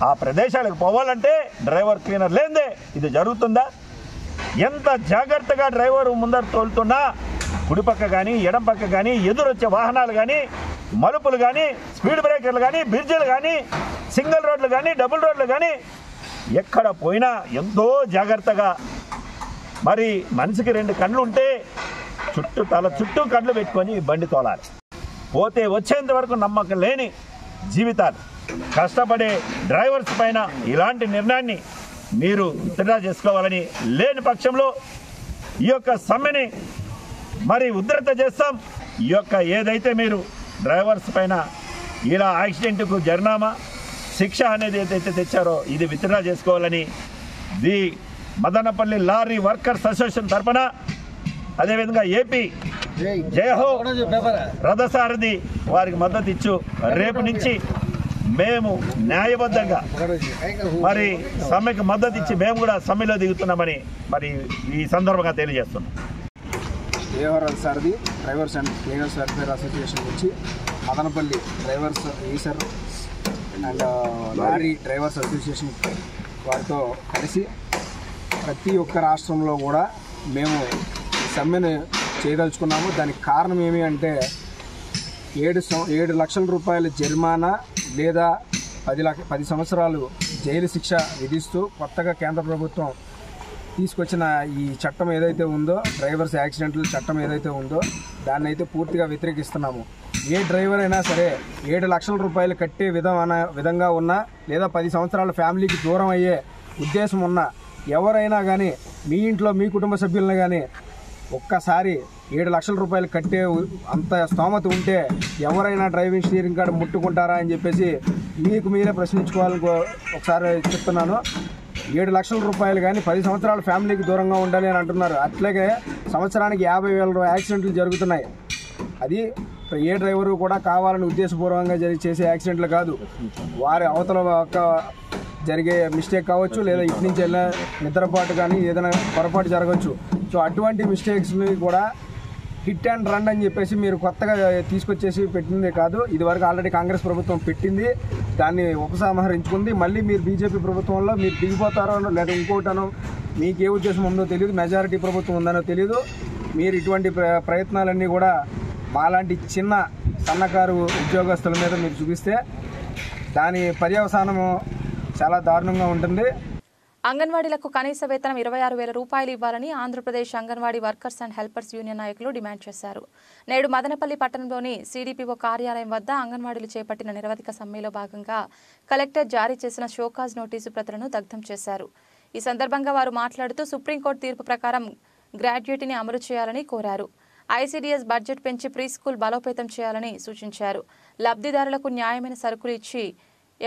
ఆ ప్రదేశాలకు పోవాలంటే డ్రైవర్ క్లీనర్ లేదే ఇది జరుగుతుందా? ఎంత జాగ్రత్తగా డ్రైవర్ ముందర తోలుతున్నా కుడిపక్క కానీ ఎడం పక్క కానీ ఎదురొచ్చే వాహనాలు కానీ మలుపులు కానీ స్పీడ్ బ్రేకర్లు కానీ బ్రిడ్జిలు కానీ సింగిల్ రోడ్లు కానీ డబుల్ రోడ్లు కానీ ఎక్కడ పోయినా ఎంతో జాగ్రత్తగా, మరి మనిషికి 2 కళ్ళు ఉంటే తల చుట్టూ కళ్ళు పెట్టుకొని బండి తోలాలి. పోతే వచ్చేంత వరకు నమ్మకం లేని జీవితాలు కష్టపడే డ్రైవర్స్ పైన ఇలాంటి నిర్ణయాన్ని మీరు విత్డ్రా చేసుకోవాలని, లేని పక్షంలో ఈ యొక్క సమ్మెని మరి ఉధృత చేస్తాం. ఈ యొక్క ఏదైతే మీరు డ్రైవర్స్ పైన ఇలా యాక్సిడెంట్కు జరిమానా శిక్ష అనేది ఏదైతే తెచ్చారో ఇది విత్డ్రా చేసుకోవాలని the Madanapalle lorry workers association తరఫున, అదేవిధంగా ఏపీ జయహో రథసారథి వారికి మద్దతు ఇచ్చు రేపు నుంచి మేము న్యాయబద్ధంగా మరి సమ్మెకు మద్దతు ఇచ్చి మేము కూడా సమ్మెలో దిగుతున్నామని మరి ఈ సందర్భంగా తెలియజేస్తున్నాం. Jayaho Rathasarathi drivers and cleaners welfare association నుంచి Madanapalle drivers Eicher and lorry drivers association వారితో కలిసి ప్రతి ఒక్క రాష్ట్రంలో కూడా మేము సమ్మెను చేయదలుచుకున్నాము. దానికి కారణం ఏమి అంటే 7 లక్షల రూపాయల జరిమానా లేదా 10 సంవత్సరాలు జైలు శిక్ష విధిస్తూ కొత్తగా కేంద్ర ప్రభుత్వం తీసుకొచ్చిన ఈ చట్టం ఏదైతే ఉందో, డ్రైవర్స్ యాక్సిడెంట్ల చట్టం ఏదైతే ఉందో దాన్ని అయితే పూర్తిగా వ్యతిరేకిస్తున్నాము. ఏ డ్రైవర్ అయినా సరే 7 లక్షల రూపాయలు కట్టే విధంగా ఉన్నా లేదా 10 సంవత్సరాల ఫ్యామిలీకి దూరం అయ్యే ఉద్దేశం ఉన్నా ఎవరైనా కానీ మీ ఇంట్లో మీ కుటుంబ సభ్యులను కానీ ఒక్కసారి 7 లక్షల రూపాయలు కట్టే అంత స్తోమత ఉంటే ఎవరైనా డ్రైవింగ్ స్టీరింగ్ కార్డు ముట్టుకుంటారా అని చెప్పేసి మీకు మీరే ప్రశ్నించుకోవాలని ఒకసారి చెప్తున్నాను. 7 లక్షల రూపాయలు కానీ 10 సంవత్సరాల ఫ్యామిలీకి దూరంగా ఉండాలి అని అంటున్నారు. అట్లాగే సంవత్సరానికి 50,000 యాక్సిడెంట్లు జరుగుతున్నాయి. అది ఏ డ్రైవరు కూడా కావాలని ఉద్దేశపూర్వకంగా చేసే యాక్సిడెంట్లు కాదు. వారి అవతల జరిగే మిస్టేక్ కావచ్చు, లేదా ఇటు నుంచి వెళ్ళిన నిద్రపాటు కానీ ఏదైనా పొరపాటు జరగవచ్చు. సో అటువంటి మిస్టేక్స్ని కూడా హిట్ అండ్ రన్ అని చెప్పేసి మీరు కొత్తగా తీసుకొచ్చేసి పెట్టిందే కాదు. ఇదివరకు ఆల్రెడీ కాంగ్రెస్ ప్రభుత్వం పెట్టింది, దాన్ని ఉపసంహరించుకుంది. మళ్ళీ మీరు బీజేపీ ప్రభుత్వంలో మీరు దిగిపోతారో లేదా ఇంకోటనో మీకు ఏ ఉద్దేశం ఉందో తెలియదు, మెజారిటీ ప్రభుత్వం ఉందనో తెలియదు. మీరు ఇటువంటి ప్రయత్నాలన్నీ కూడా మాలాంటి చిన్న సన్నకారు ఉద్యోగస్తుల మీద మీరు చూపిస్తే దాని పర్యవసానము చాలా దారుణంగా ఉంటుంది. అంగన్వాడీలకు కనీస వేతనం 26,000 రూపాయలు ఇవ్వాలని Andhra Pradesh anganwadi workers and helpers union నాయకులు డిమాండ్ చేశారు. నేడు మదనపల్లి పట్టణంలోని సిడిపిఓ కార్యాలయం వద్ద అంగన్వాడీలు చేపట్టిన నిరవధిక సమ్మెలో భాగంగా కలెక్టర్ జారీ చేసిన షోకాజ్ నోటీసు ప్రతులను దగ్ధం చేశారు. ఈ సందర్భంగా వారు మాట్లాడుతూ సుప్రీంకోర్టు తీర్పు ప్రకారం గ్రాడ్యుయేటీని అమలు చేయాలని కోరారు. ఐసీడీఎస్ బడ్జెట్ పెంచి ప్రీ స్కూల్ బలోపేతం చేయాలని సూచించారు. లబ్ధిదారులకు న్యాయమైన సరుకులు ఇచ్చి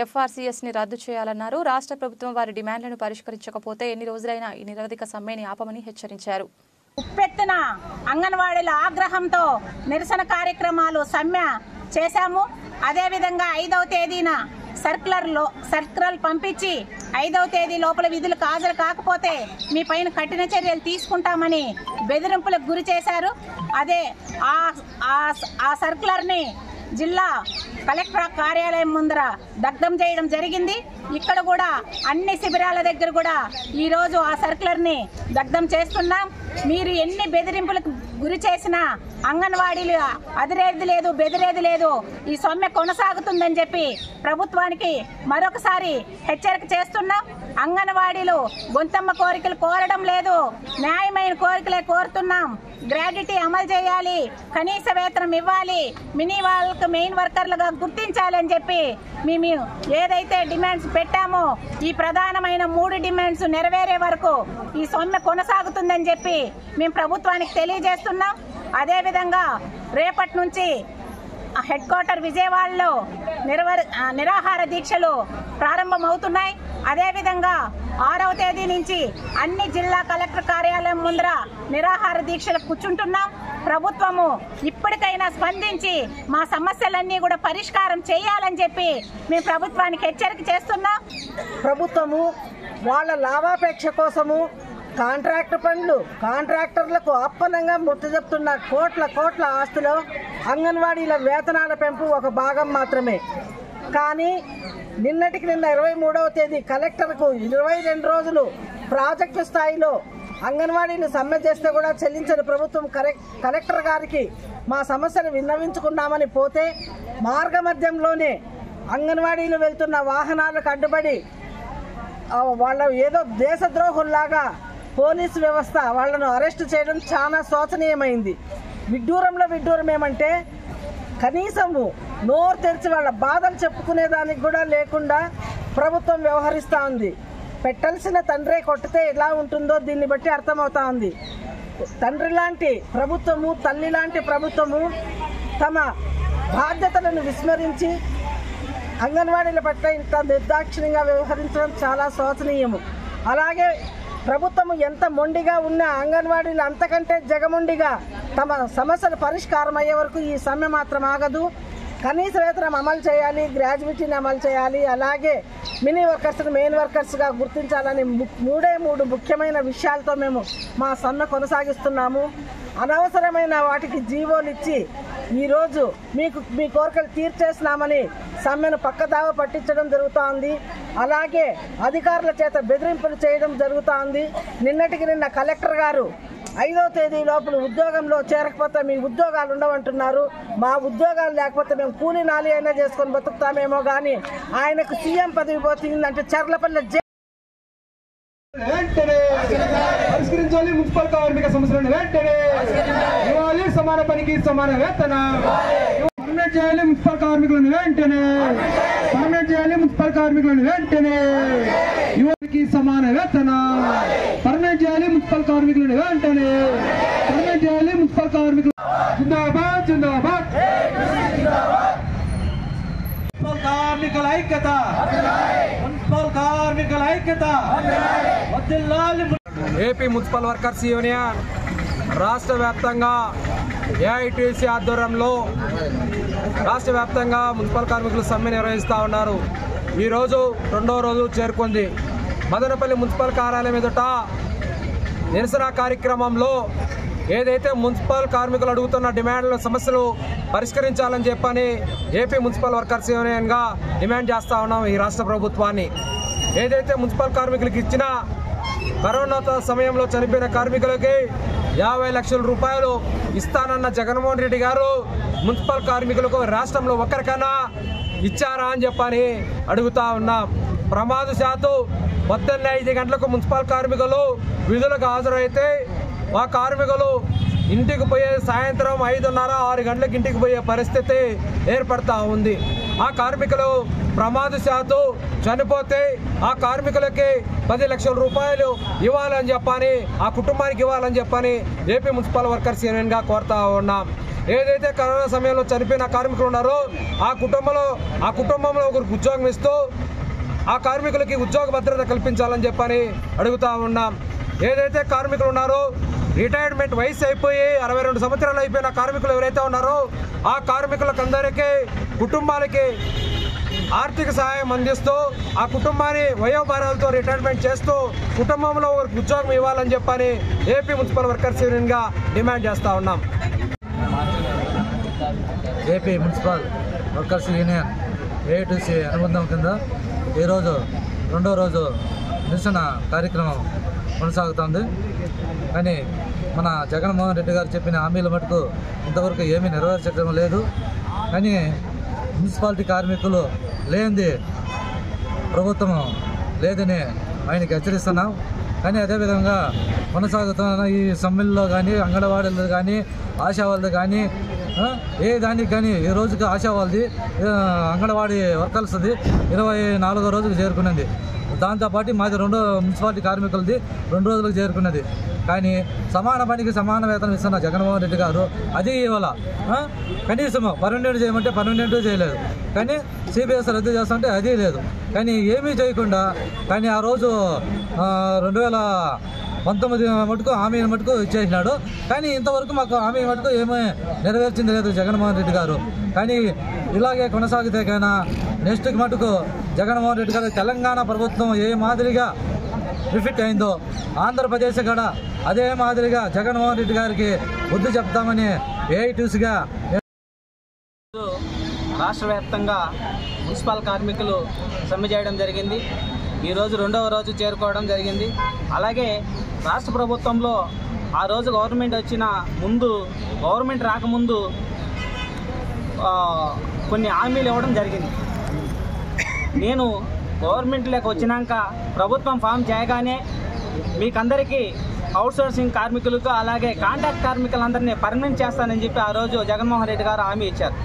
ఎఫ్ఆర్సీఎస్ని రద్దు చేయాలన్నారు. రాష్ట్ర ప్రభుత్వం వారి డిమాండ్లను పరిష్కరించకపోతే ఎన్ని రోజులైనా ఈ నిరవధిక సమ్మెని ఆపమని హెచ్చరించారు. ఉప్పెత్తున అంగన్వాడీల ఆగ్రహంతో నిరసన కార్యక్రమాలు సమ్మె చేశాము. అదేవిధంగా 5వ తేదీన సర్కులర్ పంపించి 5వ తేదీ లోపల విధులకు హాజరు కాకపోతే మీ పైన కఠిన చర్యలు తీసుకుంటామని బెదిరింపులకు గురి చేశారు. అదే ఆ సర్కులర్ని జిల్లా కలెక్టర్ కార్యాలయం ముందర దగ్ధం చేయడం జరిగింది. ఇక్కడ కూడా అన్ని శిబిరాల దగ్గర కూడా ఈరోజు ఆ సర్కులర్ని దగ్ధం చేస్తున్నాం. మీరు ఎన్ని బెదిరింపులకు గురి చేసినా అంగన్వాడీలు అదిరేది లేదు, బెదిరేది లేదు. ఈ సమ్మె కొనసాగుతుందని చెప్పి ప్రభుత్వానికి మరొకసారి హెచ్చరిక చేస్తున్నాం. అంగన్వాడీలు గొంతమ్మ కోరికలు కోరడం లేదు, న్యాయమైన కోరికలే కోరుతున్నాం. గ్రాడ్యుటీ అమలు చేయాలి, కనీస వేతనం ఇవ్వాలి, మినీ వాళ్ళకు మెయిన్ వర్కర్లుగా గుర్తించాలి అని చెప్పి మేము ఏదైతే డిమాండ్స్ పెట్టామో ఈ ప్రధానమైన 3 డిమాండ్స్ నెరవేరే వరకు ఈ సమ్మె కొనసాగుతుందని చెప్పి మేము ప్రభుత్వానికి తెలియజేస్తున్నాం. అదేవిధంగా రేపటి నుంచి హెడ్ క్వార్టర్ విజయవాడలో నిరాహార దీక్షలు ప్రారంభమవుతున్నాయి. అదేవిధంగా 6వ తేదీ నుంచి అన్ని జిల్లా కలెక్టర్ కార్యాలయం ముందర నిరాహార దీక్షలు కూర్చుంటున్నాం. ప్రభుత్వము ఇప్పటికైనా స్పందించి మా సమస్యలన్నీ కూడా పరిష్కారం చేయాలని చెప్పి మేము ప్రభుత్వానికి హెచ్చరిక చేస్తున్నాం. ప్రభుత్వము వాళ్ళ లాభాపేక్ష కోసము కాంట్రాక్ట్ పనులు, కాంట్రాక్టర్లకు అప్పనంగా ముట్టజెప్తున్న కోట్ల ఆస్తులు అంగన్వాడీల వేతనాల పెంపు ఒక భాగం మాత్రమే. కానీ నిన్న 23వ తేదీ కలెక్టర్కు 22 రోజులు ప్రాజెక్టు స్థాయిలో అంగన్వాడీలు సమ్మె చేస్తే కూడా చెల్లించని ప్రభుత్వం కలెక్టర్ గారికి మా సమస్యను విన్నవించుకున్నామని పోతే మార్గమధ్యంలోనే అంగన్వాడీలు వెళ్తున్న వాహనాలకు అడ్డుపడి వాళ్ళ ఏదో దేశద్రోహుల్లాగా పోలీసు వ్యవస్థ వాళ్లను అరెస్ట్ చేయడం చాలా శోచనీయమైంది. విడ్డూరం ఏమంటే కనీసము నోరు తెరిచి వాళ్ళ బాధలు చెప్పుకునేదానికి కూడా లేకుండా ప్రభుత్వం వ్యవహరిస్తూ ఉంది. పెట్టాల్సిన తండ్రే కొట్టితే ఎలా ఉంటుందో దీన్ని బట్టి అర్థమవుతా ఉంది. తండ్రి లాంటి ప్రభుత్వము, తల్లి లాంటి ప్రభుత్వము తమ బాధ్యతలను విస్మరించి అంగన్వాడీల పట్ల ఇంత నిర్దాక్షిణ్యంగా వ్యవహరించడం చాలా శోచనీయము. అలాగే ప్రభుత్వము ఎంత మొండిగా ఉన్నా అంగన్వాడీలు అంతకంటే జగమొండిగా తమ సమస్యలు పరిష్కారం అయ్యే వరకు ఈ సమ్మె మాత్రం ఆగదు. కనీస వేతనం అమలు చేయాలి, గ్రాడ్యుయేటీని అమలు చేయాలి, అలాగే మినీ వర్కర్స్ని మెయిన్ వర్కర్స్గా గుర్తించాలని 3 ముఖ్యమైన విషయాలతో మేము మా సమ్మె కొనసాగిస్తున్నాము. అనవసరమైన వాటికి జీవోలు ఇచ్చి ఈరోజు మీ కోరికలు తీర్చేసినామని సమ్మెను పక్కదావ పట్టించడం జరుగుతోంది. అలాగే అధికారుల చేత బెదిరింపులు చేయడం జరుగుతోంది. నిన్న కలెక్టర్ గారు 5వ తేదీ లోపల ఉద్యోగంలో చేరకపోతే మీ ఉద్యోగాలు ఉండవంటున్నారు. మా ఉద్యోగాలు లేకపోతే మేము కూలీ నాలి అయినా చేసుకొని బతుకుతామేమో కానీ ఆయనకు సీఎం పదవి పోతుందంటే చర్లపల్లి వెంటనే పరిష్కరించాలి. మున్సిపల్ కార్మిక సమస్యలను వెంటనే ఇవ్వాలి. సమాన పనికి సమాన వేతనం పర్మనెంట్ చేయాలి. మున్సిపల్ కార్మికులను వెంటనే పర్మనెంట్ చేయాలి. మున్సిపల్ కార్మికులను వెంటనే యువతికి సమాన వేతనం పర్మనెంట్ చేయాలి. మున్సిపల్ కార్మికులను వెంటనే పర్మనెంట్ చేయాలి. మున్సిపల్ కార్మికులు జిందాబాద్ జిందాబాద్. మున్సిపల్ కార్మికుల ఐక్యత, మున్సిపల్ కార్మికుల ఐక్యత. ఏపీ మున్సిపల్ వర్కర్స్ యూనియన్ రాష్ట్ర వ్యాప్తంగా ఏఐటీసీ ఆధ్వర్యంలో రాష్ట్ర వ్యాప్తంగా మున్సిపల్ కార్మికులు సమ్మె నిర్వహిస్తూ ఉన్నారు. ఈరోజు 2వ రోజు చేరుకుంది. మదనపల్లి మున్సిపల్ కార్యాలయం ఎదుట నిరసన కార్యక్రమంలో ఏదైతే మున్సిపల్ కార్మికులు అడుగుతున్న డిమాండ్ల సమస్యలు పరిష్కరించాలని చెప్పని ఏపీ మున్సిపల్ వర్కర్స్ యూనియన్గా డిమాండ్ చేస్తూ ఉన్నాం ఈ రాష్ట్ర ప్రభుత్వాన్ని. ఏదైతే మున్సిపల్ కార్మికులకు ఇచ్చిన కరోనా సమయంలో చనిపోయిన కార్మికులకి 50 లక్షల రూపాయలు ఇస్తానన్న జగన్మోహన్ రెడ్డి గారు మున్సిపల్ కార్మికులకు రాష్ట్రంలో ఒక్కరికైనా ఇచ్చారా అని చెప్పని అడుగుతా ఉన్నాం. ప్రమాదశాత్తు 15 గంటలకు మున్సిపల్ కార్మికులు విధులకు హాజరైతే ఆ కార్మికులు ఇంటికి పోయే సాయంత్రం 5:30, 6 గంటలకు ఇంటికి పోయే పరిస్థితి ఏర్పడతా ఉంది. ఆ కార్మికులు ప్రమాదశాత్తు చనిపోతే ఆ కార్మికులకి 10 లక్షల రూపాయలు ఇవ్వాలని చెప్పని, ఆ కుటుంబానికి ఇవ్వాలని చెప్పని ఏపీ మున్సిపల్ వర్కర్స్ యూనియన్గా కోరుతా ఉన్నాం. ఏదైతే కరోనా సమయంలో చనిపోయిన కార్మికులు ఉన్నారో ఆ కుటుంబంలో ఒకరికి ఉద్యోగం ఇస్తూ ఆ కార్మికులకి ఉద్యోగ భద్రత కల్పించాలని చెప్పని అడుగుతా ఉన్నాం. ఏదైతే కార్మికులు ఉన్నారో రిటైర్మెంట్ వయసు అయిపోయి 62 సంవత్సరాలు అయిపోయిన కార్మికులు ఎవరైతే ఉన్నారో ఆ కార్మికులకందరికీ కుటుంబాలకి ఆర్థిక సహాయం అందిస్తూ ఆ కుటుంబాన్ని వయోభారాలతో రిటైర్మెంట్ చేస్తూ కుటుంబంలో ఉద్యోగం ఇవ్వాలని చెప్పని ఏపీ మున్సిపల్ వర్కర్స్ యూనియన్గా డిమాండ్ చేస్తూ ఉన్నాం. AP municipal workers union AITC అనుబంధం కింద ఈరోజు 2వ రోజు నిరసన కార్యక్రమం కొనసాగుతోంది. కానీ మన జగన్మోహన్ రెడ్డి గారు చెప్పిన హామీల మటుకు ఇంతవరకు ఏమీ నెరవేర్చడం లేదు. కానీ మున్సిపాలిటీ కార్మికులు లేనిది ప్రభుత్వం లేదని ఆయనకి హెచ్చరిస్తున్నాం. కానీ అదేవిధంగా కొనసాగుతున్న ఈ సమ్మెల్లో కానీ అంగన్వాడీలు కానీ ఆశా వాళ్ళది కానీ ఏ దానికి కానీ ఈ రోజుకి ఆశా వాళ్ళది అంగన్వాడీ వర్కర్స్ది 24వ రోజుకు చేరుకున్నది. దాంతోపాటు మాది మున్సిపాలిటీ కార్మికులది 2 రోజులకు చేరుకున్నది. కానీ సమాన పనికి సమాన వేతనం ఇస్తున్న జగన్మోహన్ రెడ్డి గారు అది ఇవాళ కనీసం పర్మనెంట్ చేయమంటే పర్మనెంట్ చేయలేదు. కానీ సిబిఎస్ రద్దు చేస్తుంటే అది లేదు. కానీ ఏమీ చేయకుండా కానీ ఆ రోజు 2019 మటుకు హామీ మటుకు ఇచ్చేసినాడు. కానీ ఇంతవరకు మాకు హామీ మటుకు ఏమీ నెరవేర్చింది లేదు జగన్మోహన్ రెడ్డి గారు. కానీ ఇలాగే కొనసాగితే కన్నా నెక్స్ట్ మటుకు జగన్మోహన్ రెడ్డి గారు తెలంగాణ ప్రభుత్వం ఏ మాదిరిగా రిఫిట్ అయిందో ఆంధ్రప్రదేశ్ కూడా అదే మాదిరిగా జగన్మోహన్ రెడ్డి గారికి బుద్ధి చెప్తామని ఏఐటీసీగా రాష్ట్ర వ్యాప్తంగా మున్సిపల్ కార్మికులు సమ్మె చేయడం జరిగింది. ఈరోజు 2వ రోజు చేరుకోవడం జరిగింది. అలాగే రాష్ట్ర ప్రభుత్వంలో ఆ రోజు గవర్నమెంట్ రాకముందు కొన్ని హామీలు ఇవ్వడం జరిగింది. నేను గవర్నమెంట్లోకి వచ్చినాక ప్రభుత్వం ఫామ్ చేయగానే మీకందరికీ అవుట్సోర్సింగ్ కార్మికులకు అలాగే కాంట్రాక్ట్ కార్మికులందరినీ పర్మనెంట్ చేస్తానని చెప్పి ఆ రోజు జగన్మోహన్ రెడ్డి గారు హామీ ఇచ్చారు.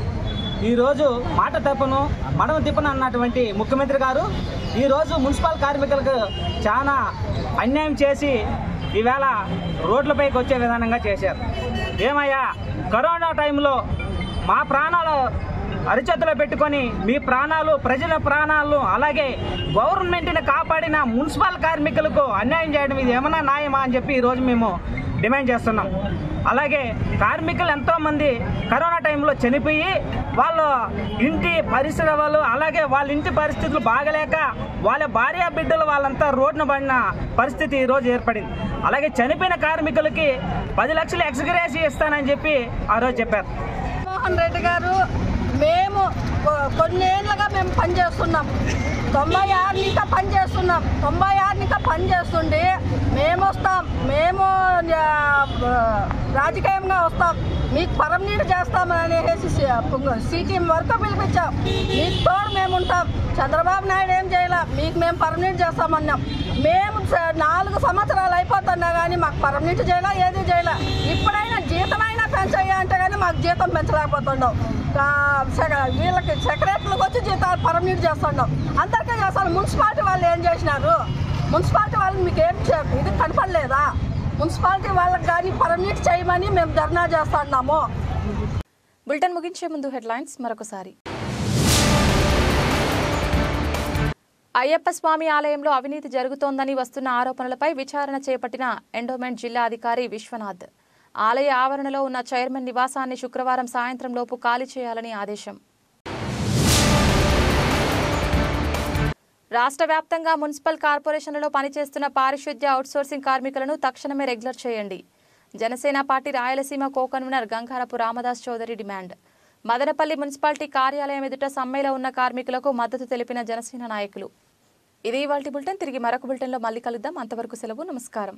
ఈరోజు మాట తప్పను మడమ తిప్పను అన్నటువంటి ముఖ్యమంత్రి గారు ఈరోజు మున్సిపల్ కార్మికులకు చాలా అన్యాయం చేసి ఈవేళ రోడ్లపైకి వచ్చే విధానంగా చేశారు. ఏమయ్యా, కరోనా టైంలో మా ప్రాణాలు అరిచేతిలో పెట్టుకొని మీ ప్రాణాలు, ప్రజల ప్రాణాలు, అలాగే గవర్నమెంట్ని కాపాడిన మున్సిపల్ కార్మికులకు అన్యాయం చేయడం ఇది ఏమన్నా న్యాయమా అని చెప్పి ఈరోజు మేము డిమాండ్ చేస్తున్నాం. అలాగే కార్మికులు ఎంతోమంది కరోనా టైంలో చనిపోయి వాళ్ళ ఇంటి పరిశ్రమలు అలాగే వాళ్ళ ఇంటి పరిస్థితులు బాగలేక వాళ్ళ భార్య బిడ్డలు వాళ్ళంతా రోడ్డున పడిన పరిస్థితి ఈరోజు ఏర్పడింది. అలాగే చనిపోయిన కార్మికులకి 10 లక్షలు ఎక్స్గ్రేషియా ఇస్తానని చెప్పి ఆ రోజు చెప్పారు. జగన్మోహన్ రెడ్డి గారు మేము కొన్నేళ్ళుగా మేము పనిచేస్తున్నాం. 96 ఇంకా పనిచేస్తున్నాం. 96 ఇంకా పనిచేస్తుండి మేము వస్తాం, మేము రాజకీయంగా వస్తాం, మీకు పర్మనెంట్ చేస్తామని అనేసి సీటీఎం వరకు పిలిపించాం. మీకు తోడు మేము ఉంటాం. చంద్రబాబు నాయుడు ఏం చేయాల, మీకు మేము పర్మనెంట్ చేస్తామన్నాం. మేము 4 సంవత్సరాలు అయిపోతున్నా కానీ మాకు పర్మనెంట్ చేయాలా, ఏది చేయాలా. ఇప్పుడైనా జీతమైనా పెంచయ్యా అంటే కానీ మాకు జీతం పెంచలేకపోతున్నాం. వీళ్ళకి సెక్రటరీలకు వచ్చి జీతాలు పర్మనెంట్ చేస్తున్నాం. అందరికీ చేస్తాను. మున్సిపాలిటీ వాళ్ళు ఏం చేసినారు? మున్సిపాలిటీ వాళ్ళు మీకు ఏం ఇది కనపడలేదా? మున్సిపాలిటీ వాళ్ళకి కానీ పర్మనెంట్ చేయమని మేము ధర్నా చేస్తున్నాము. బులెటిన్ ముగించే ముందు హెడ్లైన్స్ మరొకసారి. అయ్యప్ప స్వామి ఆలయంలో అవినీతి జరుగుతోందని వస్తున్న ఆరోపణలపై విచారణ చేపట్టిన ఎండోమెంట్ జిల్లా అధికారి విశ్వనాథ్. ఆలయ ఆవరణలో ఉన్న చైర్మన్ నివాసాన్ని శుక్రవారం సాయంత్రంలోపు ఖాళీ చేయాలని ఆదేశం. రాష్ట్ర వ్యాప్తంగా మున్సిపల్ కార్పొరేషన్లలో పనిచేస్తున్న పారిశుద్ధ్య అవుట్సోర్సింగ్ కార్మికులను తక్షణమే రెగ్యులర్ చేయండి. Janasena party Rayalaseema co convener Gangarapu Ramdas Chowdary demand. Madanapalle municipality కార్యాలయం ఎదుట సమ్మెలో ఉన్న కార్మికులకు మద్దతు తెలిపిన జనసేన నాయకులు. ఇది ఇవాల్టి బులెటిన్. తిరిగి మరొక బులెటిన్లో మళ్ళీ కలుద్దాం. అంతవరకు సెలవు. నమస్కారం.